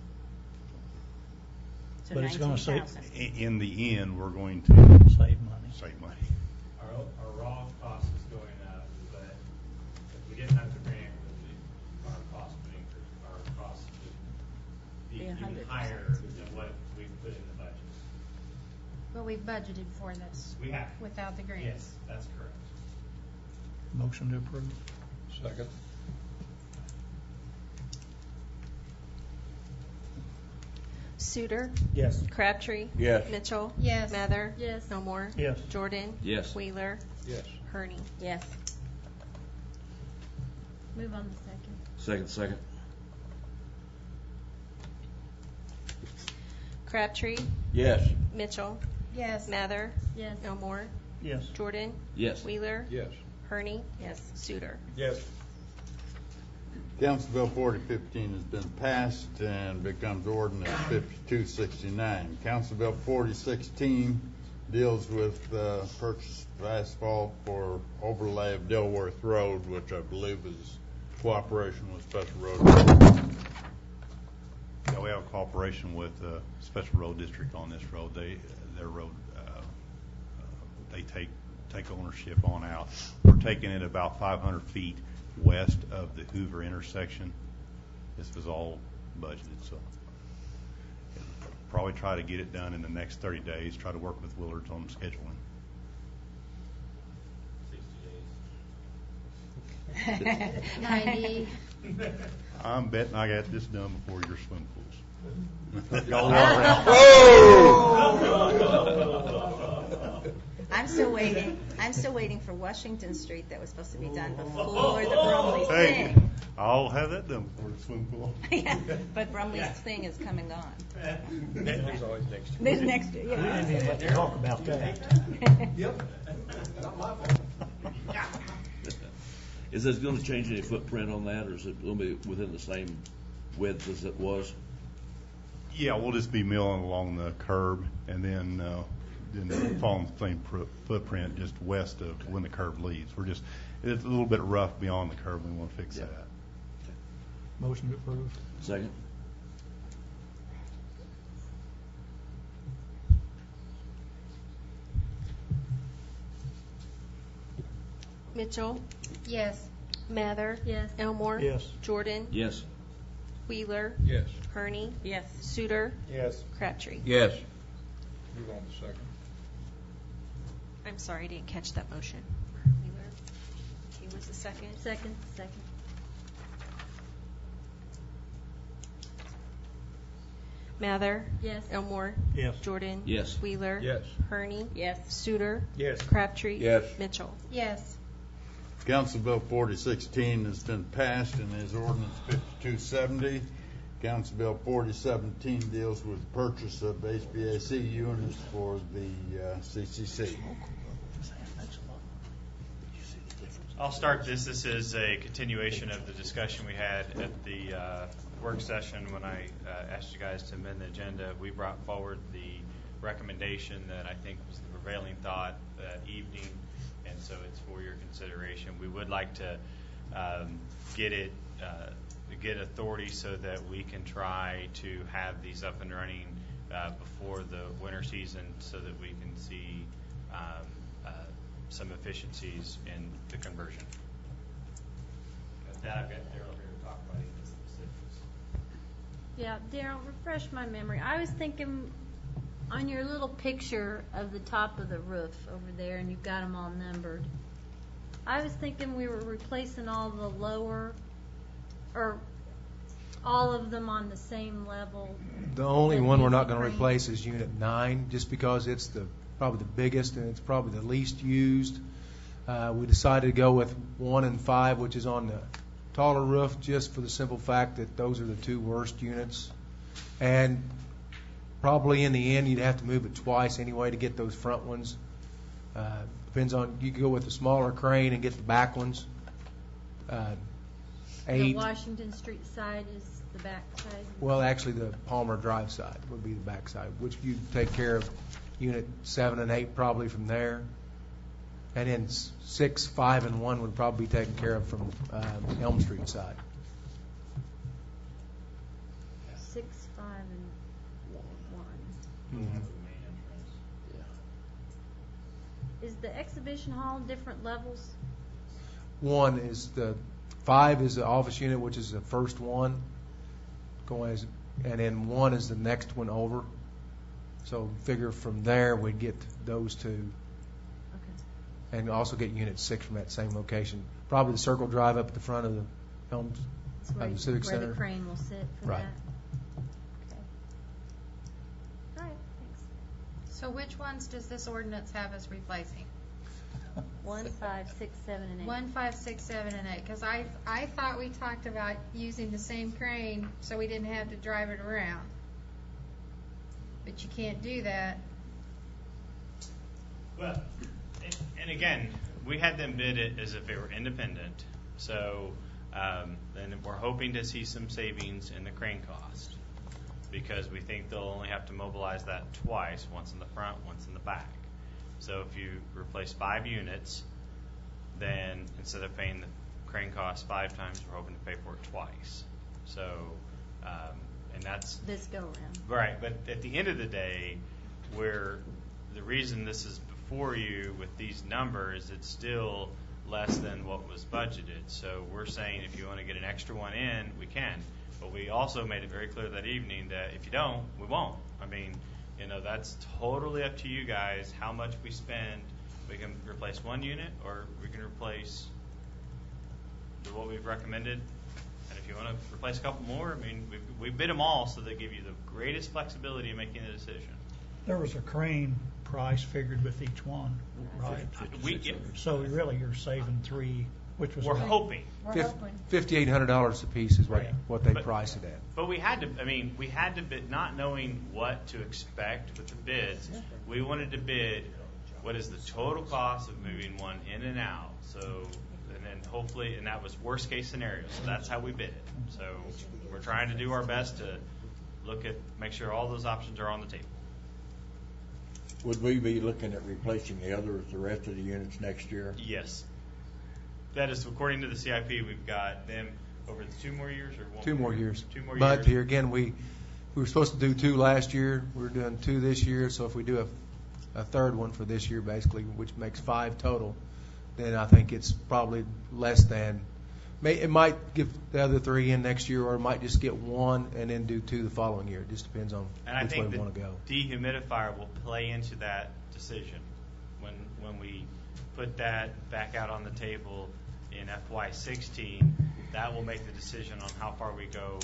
So But it's going to save In the end, we're going to save money. Our raw cost is going up, but if we didn't have the grant, our cost would increase. Our cost would be even 100%. higher than what we put in the budget. But we budgeted for this. We have. Without the grant. Yes, that's correct. Motion to approve. Second. Sutter. Yes. Crabtree. Yes. Mitchell. Yes. Mather. Yes. Elmore. Yes. Jordan. Yes. Wheeler. Yes. Hurney. Yes. Move on the second. Second. Crabtree, Yes. Mitchell, Yes. Mather, Yes. Elmore, Yes. Jordan, Yes. Wheeler, Yes. Hurney, Yes. Suter. Yes. Council Bill 4015 has been passed and becomes ordinance 5269. Council Bill 4016 deals with purchase of asphalt for overlay of Dilworth Road, which I believe is cooperation with Special Road. Yeah, we have a cooperation with Special Road District on this road. Their road, they take ownership on out. We're taking it about 500 feet west of the Hoover intersection. This was all budgeted, so probably try to get it done in the next 30 days. Try to work with Willards on scheduling. 60 days. 90. I'm betting I got this done before your swim pools. Y'all I'm still waiting for Washington Street that was supposed to be done before the Brumley's Hey, thing. I'll have that done before the swim pool. Yeah, but Brumley's thing is coming on. There's always next year. There's next year, We didn't yeah. even let you talk about that. Yep. Not my fault. Is this going to change any footprint on that, or is it going to be within the same width as it was? Yeah, we'll just be milling along the curb and then following the same footprint just west of when the curb leaves. It's a little bit rough beyond the curb. We want to fix that. Motion to approve. Second. Mitchell, Yes. Mather, Yes. Elmore, Yes. Jordan, Yes. Wheeler, Yes. Hurney, Yes. Suter, Yes. Crabtree. Yes. Move on to second. I'm sorry, I didn't catch that motion. Wheeler, he was the second. Second. Mather, Yes. Elmore, Yes. Jordan, Yes. Wheeler, Yes. Hurney, Yes. Suter, Yes. Crabtree, Yes. Mitchell. Yes. Council Bill 4016 has been passed and is ordinance 5270. Council Bill 4017 deals with purchase of HVAC units for the CCC. I'll start this. This is a continuation of the discussion we had at the work session when I asked you guys to amend the agenda. We brought forward the recommendation that I think was the prevailing thought that evening, and so it's for your consideration. We would like to get authority so that we can try to have these up and running before the winter season, so that we can see some efficiencies in the conversion. With that, I've got Daryl here to talk about any of the specifics. Yeah, Daryl, refresh my memory. I was thinking on your little picture of the top of the roof over there, and you've got them all numbered. I was thinking we were replacing all the lower, or all of them on the same level. The only that one we're needs not a going to crane. replace is Unit 9, just because it's probably the biggest and it's probably the least used. We decided to go with 1 and 5, which is on the taller roof, just for the simple fact that those are the two worst units. And probably in the end, you'd have to move it twice anyway to get those front ones. Depends on, you could go with the smaller crane and get the back ones. The 8. Washington Street side is the back side. Well, actually, the Palmer Drive side would be the back side, which you take care of Unit 7 and 8 probably from there. And then 6, 5, and 1 would probably be taken care of from Elm Street side. 6, 5, and 1. Mm-hmm. Is the exhibition hall different levels? 1 is 5 is the office unit, which is the first one, and then 1 is the next one over. So figure from there we'd get those two. Okay. And also get Unit 6 from that same location. Probably the circle drive up at the front of the Elms, That's where, the Civic where Center. the crane will sit for Right. that. Okay. All right, thanks. So which ones does this ordinance have us replacing? 1, 5, 6, 7, and 8. 1, 5, 6, 7, and 8. Because I thought we talked about using the same crane so we didn't have to drive it around. But you can't do that. Well, and again, we had them bid it as if they were independent. So then we're hoping to see some savings in the crane cost, because we think they'll only have to mobilize that twice, once in the front, once in the back. So if you replace 5 units, then instead of paying the crane cost 5 times, we're hoping to pay for it twice. So, and that's this go around. right. But at the end of the day, the reason this is before you with these numbers, it's still less than what was budgeted. So we're saying if you want to get an extra one in, we can. But we also made it very clear that evening that if you don't, we won't. I mean, that's totally up to you guys how much we spend. We can replace 1 unit, or we can replace what we've recommended. And if you want to replace a couple more, I mean, we bid them all so they give you the greatest flexibility in making the decision. There was a crane price figured with each one, right? So really you're saving 3, which was We're hoping. $5,800 a piece is what they price it at. But we had to bid, not knowing what to expect with the bids. We wanted to bid what is the total cost of moving one in and out. So, and then hopefully, and that was worst case scenario. So that's how we bid it. So we're trying to do our best to make sure all those options are on the table. Would we be looking at replacing the rest of the units next year? Yes. That is, according to the CIP, we've got them over the 2 more years or 1 2 more years. 2 more But years. here again, we were supposed to do 2 last year. We're doing 2 this year. So if we do a third one for this year, basically, which makes 5 total, then I think it's probably less than. It might give the other 3 in next year, or it might just get 1 and then do 2 the following year. It just depends on which way we want to go. The dehumidifier will play into that decision when we put that back out on the table in FY16. That will make the decision on how far we go.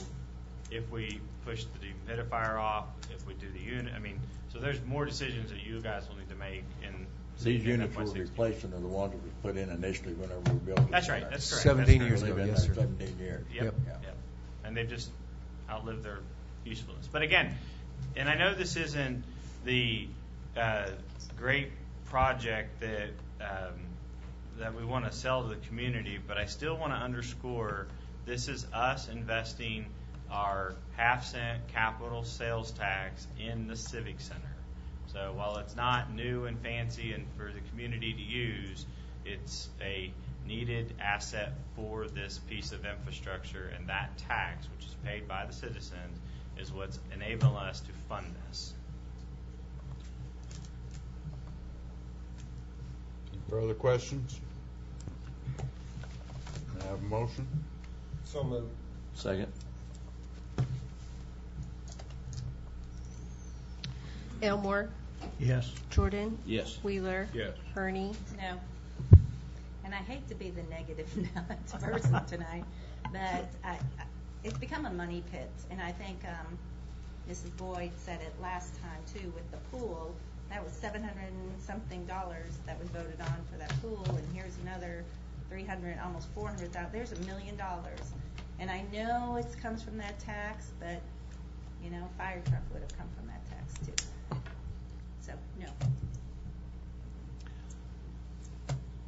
If we push the dehumidifier off, if we do the unit, so there's more decisions that you guys will need to make in. These units we're replacing are the ones that we put in initially whenever we built it. That's right. That's correct. 17 years They've ago. been Yes, there sir. 17 years. Yep. And they've just outlived their usefulness. But again, and I know this isn't the great project that we want to sell to the community, but I still want to underscore this is us investing our half-cent capital sales tax in the Civic Center. So while it's not new and fancy and for the community to use, it's a needed asset for this piece of infrastructure, and that tax, which is paid by the citizens, is what's enabling us to fund this. Further questions? May I have a motion? So moved. Second. Elmore, Yes. Jordan, Yes. Wheeler, Yes. Hurney. No. And I hate to be the negative person tonight, but it's become a money pit. And I think Mrs. Boyd said it last time, too, with the pool. That was $700 and something that was voted on for that pool. And here's another $300, almost $400,000. There's $1 million. And I know it comes from that tax, but, fire truck would have come from that tax, too. So, no.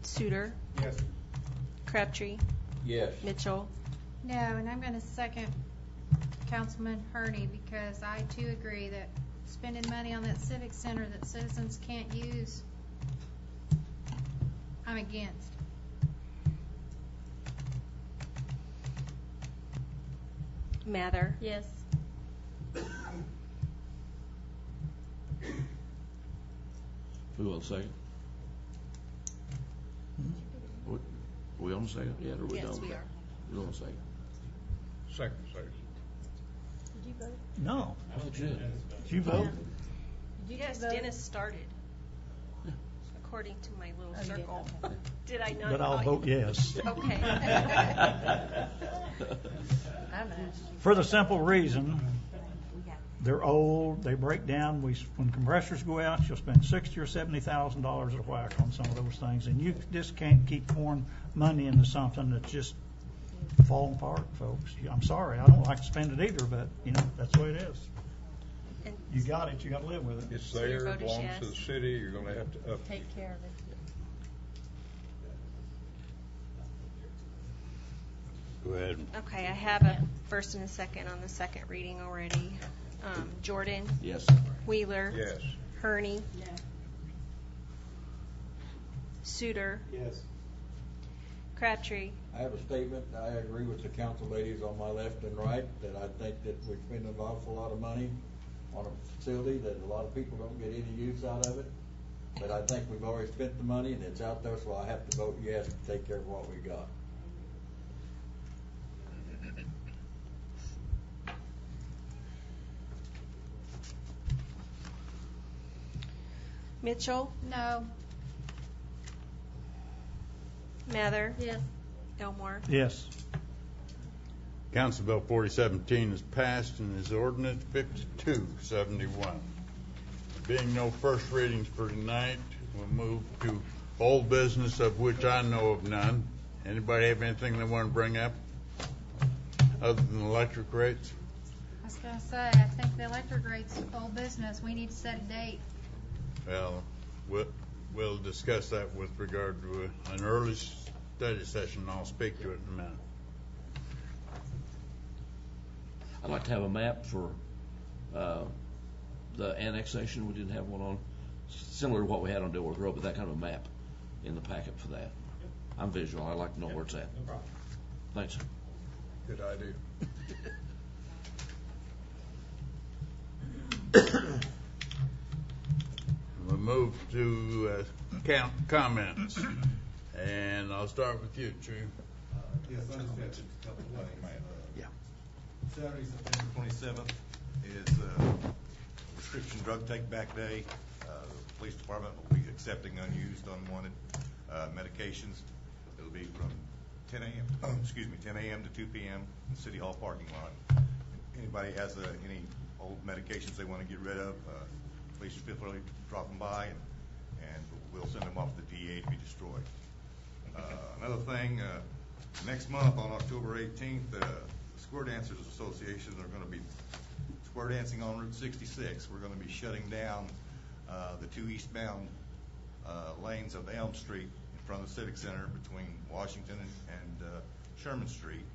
Sutter. Yes. Crabtree. Yes. Mitchell. No, and I'm going to second Councilman Hurney, because I too agree that spending money on that civic center that citizens can't use, I'm against. Mather. Yes. Who will second? What? Are we on the second yet, or are we Yes, done? we are. We're on the second. Second. Did you vote? No. I thought you did. Did you vote? Did you Yes, vote? Dennis started, according to my little Oh, you did, circle. okay. Did I not? But I'll vote yes. Okay. I'm not. For the simple reason They're old, they break down. When compressors go out, you'll spend $60,000 or $70,000 a whack on some of those things, and you just can't keep pouring money into something that's just falling apart, folks. I'm sorry, I don't like to spend it either, but that's the way it is. You got it, you got to live with it. It's there, it belongs to the city, you're going to have to upkeep. Take care of it. Go ahead. Okay, I have a first and a second on the second reading already. Jordan? Yes. Wheeler? Yes. Hurney? Sutter? Yes. Crabtree? I have a statement. I agree with the council ladies on my left and right that I think that we spend an awful lot of money on a facility that a lot of people don't get any use out of it. But I think we've already spent the money and it's out there, so I have to vote yes to take care of what we got. Mitchell? No. Mather? Yes. Elmore? Yes. Council Bill 4017 is passed and is ordinance 5271. Being no first readings for tonight, we'll move to old business, of which I know of none. Anybody have anything they want to bring up other than electric rates? I was going to say, I think the electric rate's old business. We need to set a date. Well, we'll discuss that with regard to an early study session. I'll speak to it in a minute. I'd like to have a map for the annexation. We didn't have one on, similar to what we had on Delaware Grove, but that kind of a map in the packet for that. I'm visual. I'd like to know where it's at. No problem. Thanks. Good idea. We'll move to comments, and I'll start with you, Chief. Yes, I just have a couple of things. Yeah. Saturday, September 27th is prescription drug take-back day. The police department will be accepting unused, unwanted medications. It'll be from 10 a.m. to 2 p.m. in the City Hall parking lot. Anybody has any old medications they want to get rid of, please feel free to drop them by, and we'll send them off to the DA to be destroyed. Another thing, next month on October 18th, the Square Dancers Association are going to be square dancing on Route 66. We're going to be shutting down the two eastbound lanes of Elm Street in front of the Civic Center between Washington and Sherman Street.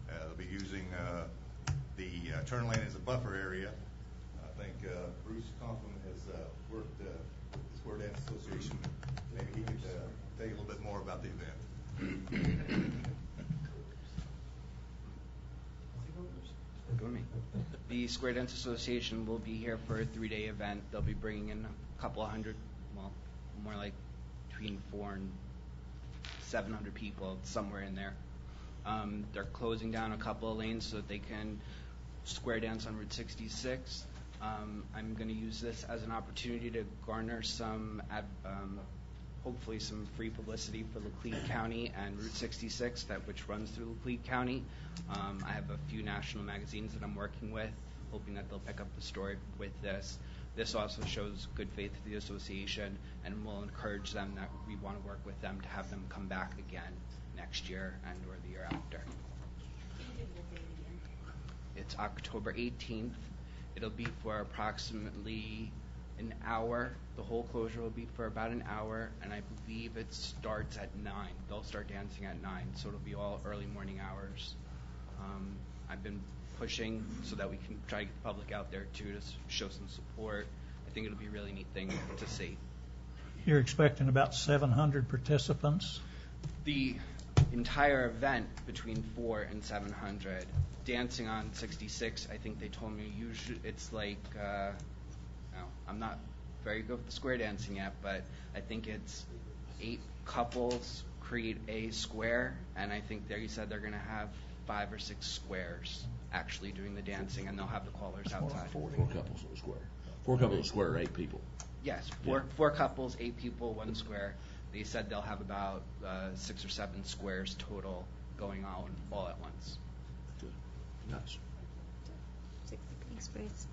They'll be using the turn lane as a buffer area. I think Bruce Conklin has worked with the Square Dance Association. Maybe he could tell you a little bit more about the event. The Square Dance Association will be here for a 3-day event. They'll be bringing in a couple of hundred, well, more like between 400 and 700 people, somewhere in there. They're closing down a couple of lanes so that they can square dance on Route 66. I'm going to use this as an opportunity to garner some, hopefully some free publicity for Laclede County and Route 66, which runs through Laclede County. I have a few national magazines that I'm working with, hoping that they'll pick up the story with this. This also shows good faith to the association, and will encourage them that we want to work with them to have them come back again next year and or the year after. It's October 18th. It'll be for approximately an hour. The whole closure will be for about an hour, and I believe it starts at 9. They'll start dancing at 9, so it'll be all early morning hours. I've been pushing so that we can try to get the public out there too, to show some support. I think it'll be a really neat thing to see. You're expecting about 700 participants? The entire event between 400 and 700. Dancing on 66, I think they told me usually it's like, I'm not very good with the square dancing yet, but I think it's 8 couples create a square, and I think there you said they're going to have 5 or 6 squares actually doing the dancing, and they'll have the callers outside. 4 couples of a square. 4 couples of a square, 8 people. Yes, four couples, 8 people, 1 square. They said they'll have about 6 or 7 squares total going on all at once. Good. Nice. 6 apiece, please.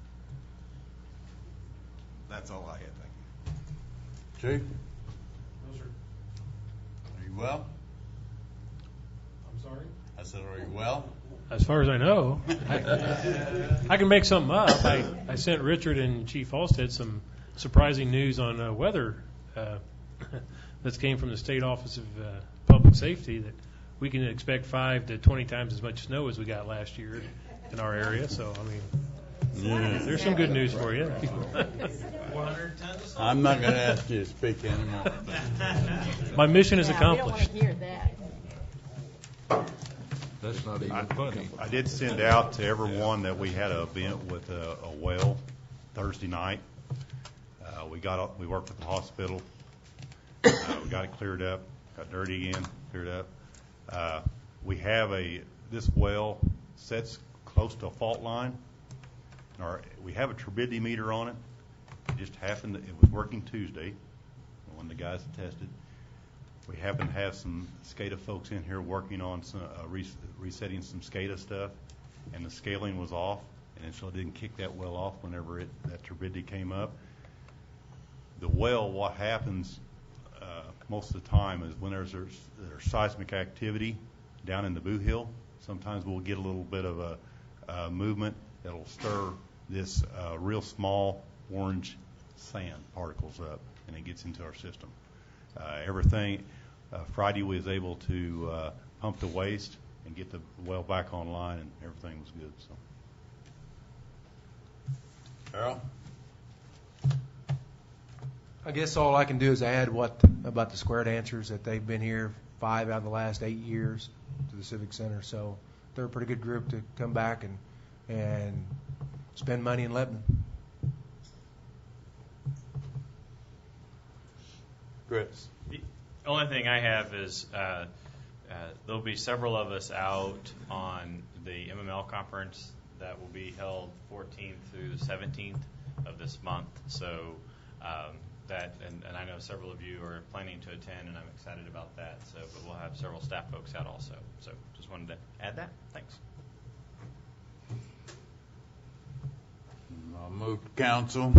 That's all I had, thank you. Chief, No, sir. are you well? I'm sorry? I said, are you well? As far as I know, I can make something up. I sent Richard and Chief Halstead some surprising news on weather that came from the State Office of Public Safety that we can expect 5 to 20 times as much snow as we got last year in our area. So, I mean, there's some good news for you. I'm not going to ask you to speak anymore. My mission is accomplished. We don't want to hear that. That's not even funny. I did send out to everyone that we had an event with a well Thursday night. We worked with the hospital. We got it cleared up, got dirty again, cleared up. We have this well sets close to a fault line. We have a turbidity meter on it. It just happened that it was working Tuesday when the guys tested. We happen to have some SCADA folks in here working on some resetting some SCADA stuff, and the scaling was off, and so it didn't kick that well off whenever that turbidity came up. The well, what happens most of the time is when there's seismic activity down in the Boo Hill, sometimes we'll get a little bit of a movement that'll stir this real small orange sand particles up, and it gets into our system. Friday we was able to pump the waste and get the well back online, and everything was good. So, Earl? I guess all I can do is add about the squared answers that they've been here 5 out of the last 8 years to the Civic Center. So they're a pretty good group to come back and spend money in Lebanon. Chris? The only thing I have is there'll be several of us out on the MML conference that will be held 14th through the 17th of this month. So and I know several of you are planning to attend, and I'm excited about that. So, but we'll have several staff folks out also. So just wanted to add that. Thanks. I'll move to council,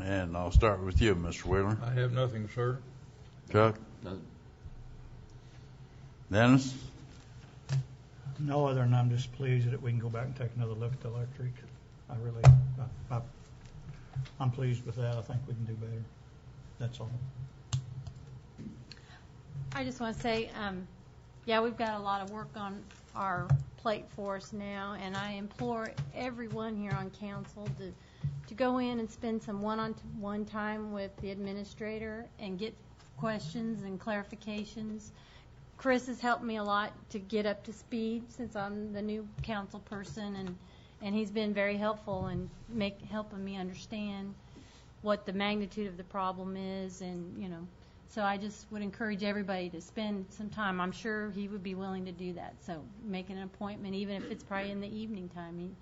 and I'll start with you, Mr. Wheeler. I have nothing, sir. Chuck? No. Dennis? No other than I'm just pleased that we can go back and take another look at the electric. I'm pleased with that. I think we can do better. That's all. I just want to say, we've got a lot of work on our plate for us now, and I implore everyone here on council to go in and spend some one-on-one time with the administrator and get questions and clarifications. Chris has helped me a lot to get up to speed since I'm the new council person, and he's been very helpful in helping me understand what the magnitude of the problem is, and so I just would encourage everybody to spend some time. I'm sure he would be willing to do that. So make an appointment, even if it's probably in the evening time,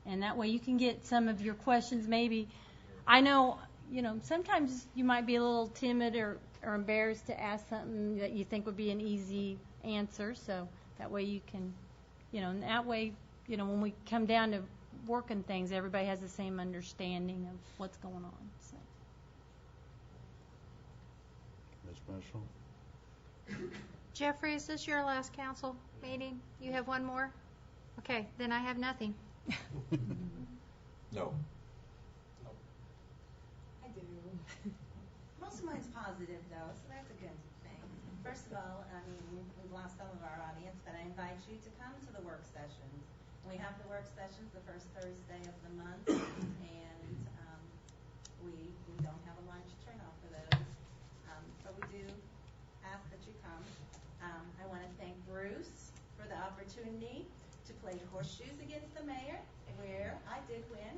and that way you can get some of your questions. Maybe I know sometimes you might be a little timid or embarrassed to ask something that you think would be an easy answer. So that way you can, and that way when we come down to working things, everybody has the same understanding of what's going on. So. Ms. Mitchell? Jeffrey, is this your last council meeting? You have one more? Okay, then I have nothing. No. I do. Most of mine's positive, though, so that's a good thing. First of all, we've lost some of our audience, but I invite you to come to the work sessions. We have the work sessions the first Thursday of the month, and we don't have a lunch turnout for those, but we do ask that you come. I want to thank Bruce for the opportunity to play horseshoes against the mayor, where I did win.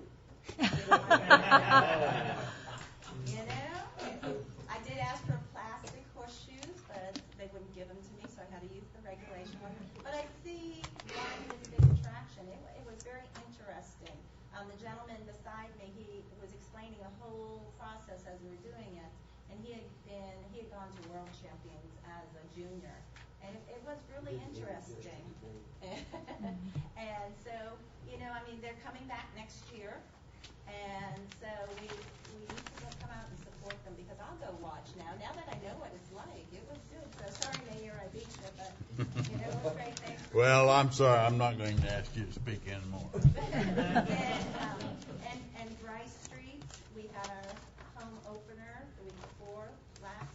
I did ask for plastic horseshoes, but they wouldn't give them to me, so I had to use the regulation one. But I see why this big attraction. It was very interesting. The gentleman beside me, he was explaining a whole process as we were doing it, and he had gone to world champions as a junior, and it was really interesting. And so, they're coming back next year, And so we need to come out and support them, because I'll go watch now that I know what it's like. It was good. So sorry, Mayor, I beat you, but it was great. Thanks. Well, I'm sorry, I'm not going to ask you to speak anymore. And Rice Street, we had our home opener the week before last.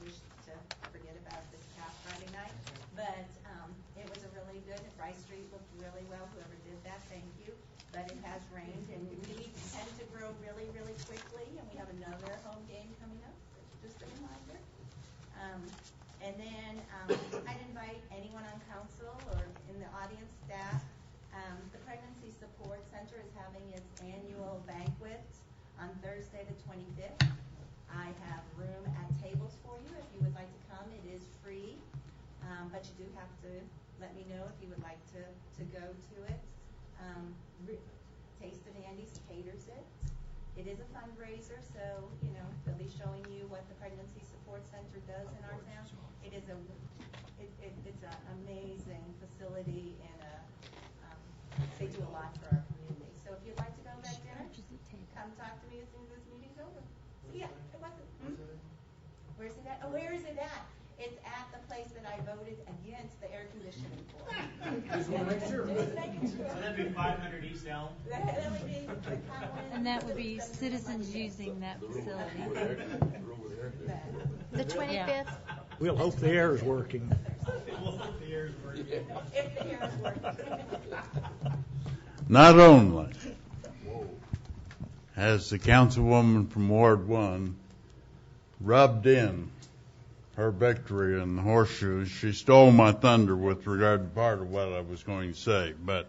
Wish to forget about this past Friday night, but it was a really good. Rice Street looked really well. Whoever did that, thank you. But it has rained, and weeds tend to grow really, really quickly, and we have another home game coming up. Just a reminder. And then I'd invite anyone on council or in the audience, staff. The Pregnancy Support Center is having its annual banquet on Thursday the 25th. I have room at tables for you if you would like to come. It is free, but you do have to let me know if you would like to go to it. Taste of Andy's caters it. It is a fundraiser, so they'll be showing you what the Pregnancy Support Center does in our town. It is it's an amazing facility, and they do a lot for our community. So if you'd like to go to that dinner, come talk to me as soon as this meeting's over. Yeah, it wasn't. Where's it at? Oh, where is it at? It's at the place that I voted against the air conditioning for. Just want to make sure. So that'd be 500 East Elm. That would be And that would be citizens using that facility. The 25th? Yeah. We'll hope the air is working. We'll hope the air is working. If the air is working. Not only has the councilwoman from Ward 1 rubbed in her victory in the horseshoes, she stole my thunder with regard to part of what I was going to say. But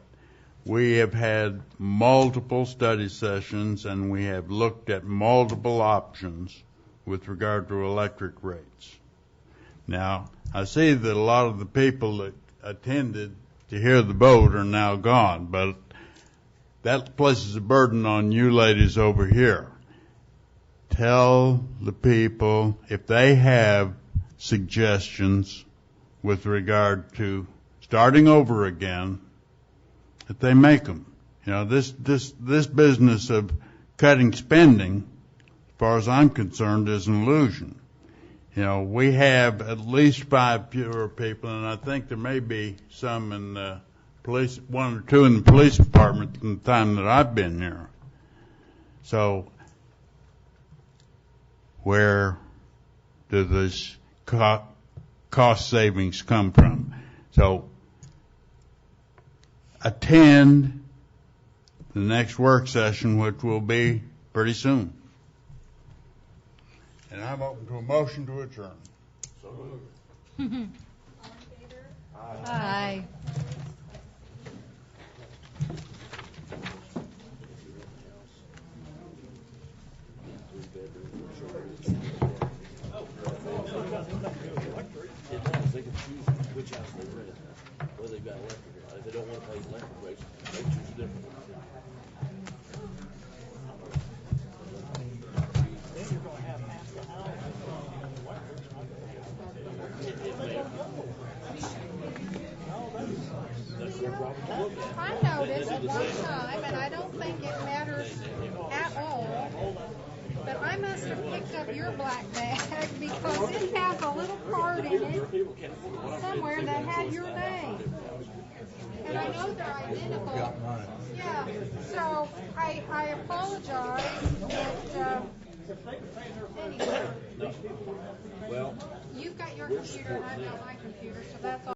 we have had multiple study sessions, and we have looked at multiple options with regard to electric rates. Now, I see that a lot of the people that attended to hear the vote are now gone, but that places a burden on you ladies over here. Tell the people if they have suggestions with regard to starting over again, that they make them. This business of cutting spending, as far as I'm concerned, is an illusion. We have at least 5 fewer people, and I think there may be some in the police, 1 or 2 in the police department in the time that I've been here. So, where do this cost savings come from? So, attend the next work session, which will be pretty soon. And I'm open to a motion to adjourn. So moved. Aye. They can choose which house they rent, whether they've got electric or not. If they don't want to pay electric rates, they choose a different one. Then you're going to have half the house That's their problem to look at. I noticed one time, and I don't think it matters at all, but I must have picked up your black bag because it has a little card in it somewhere that had your name. And I know they're identical. Yeah, so I apologize, but anyway. Well, You've got your computer and I've got my computer, so that's all.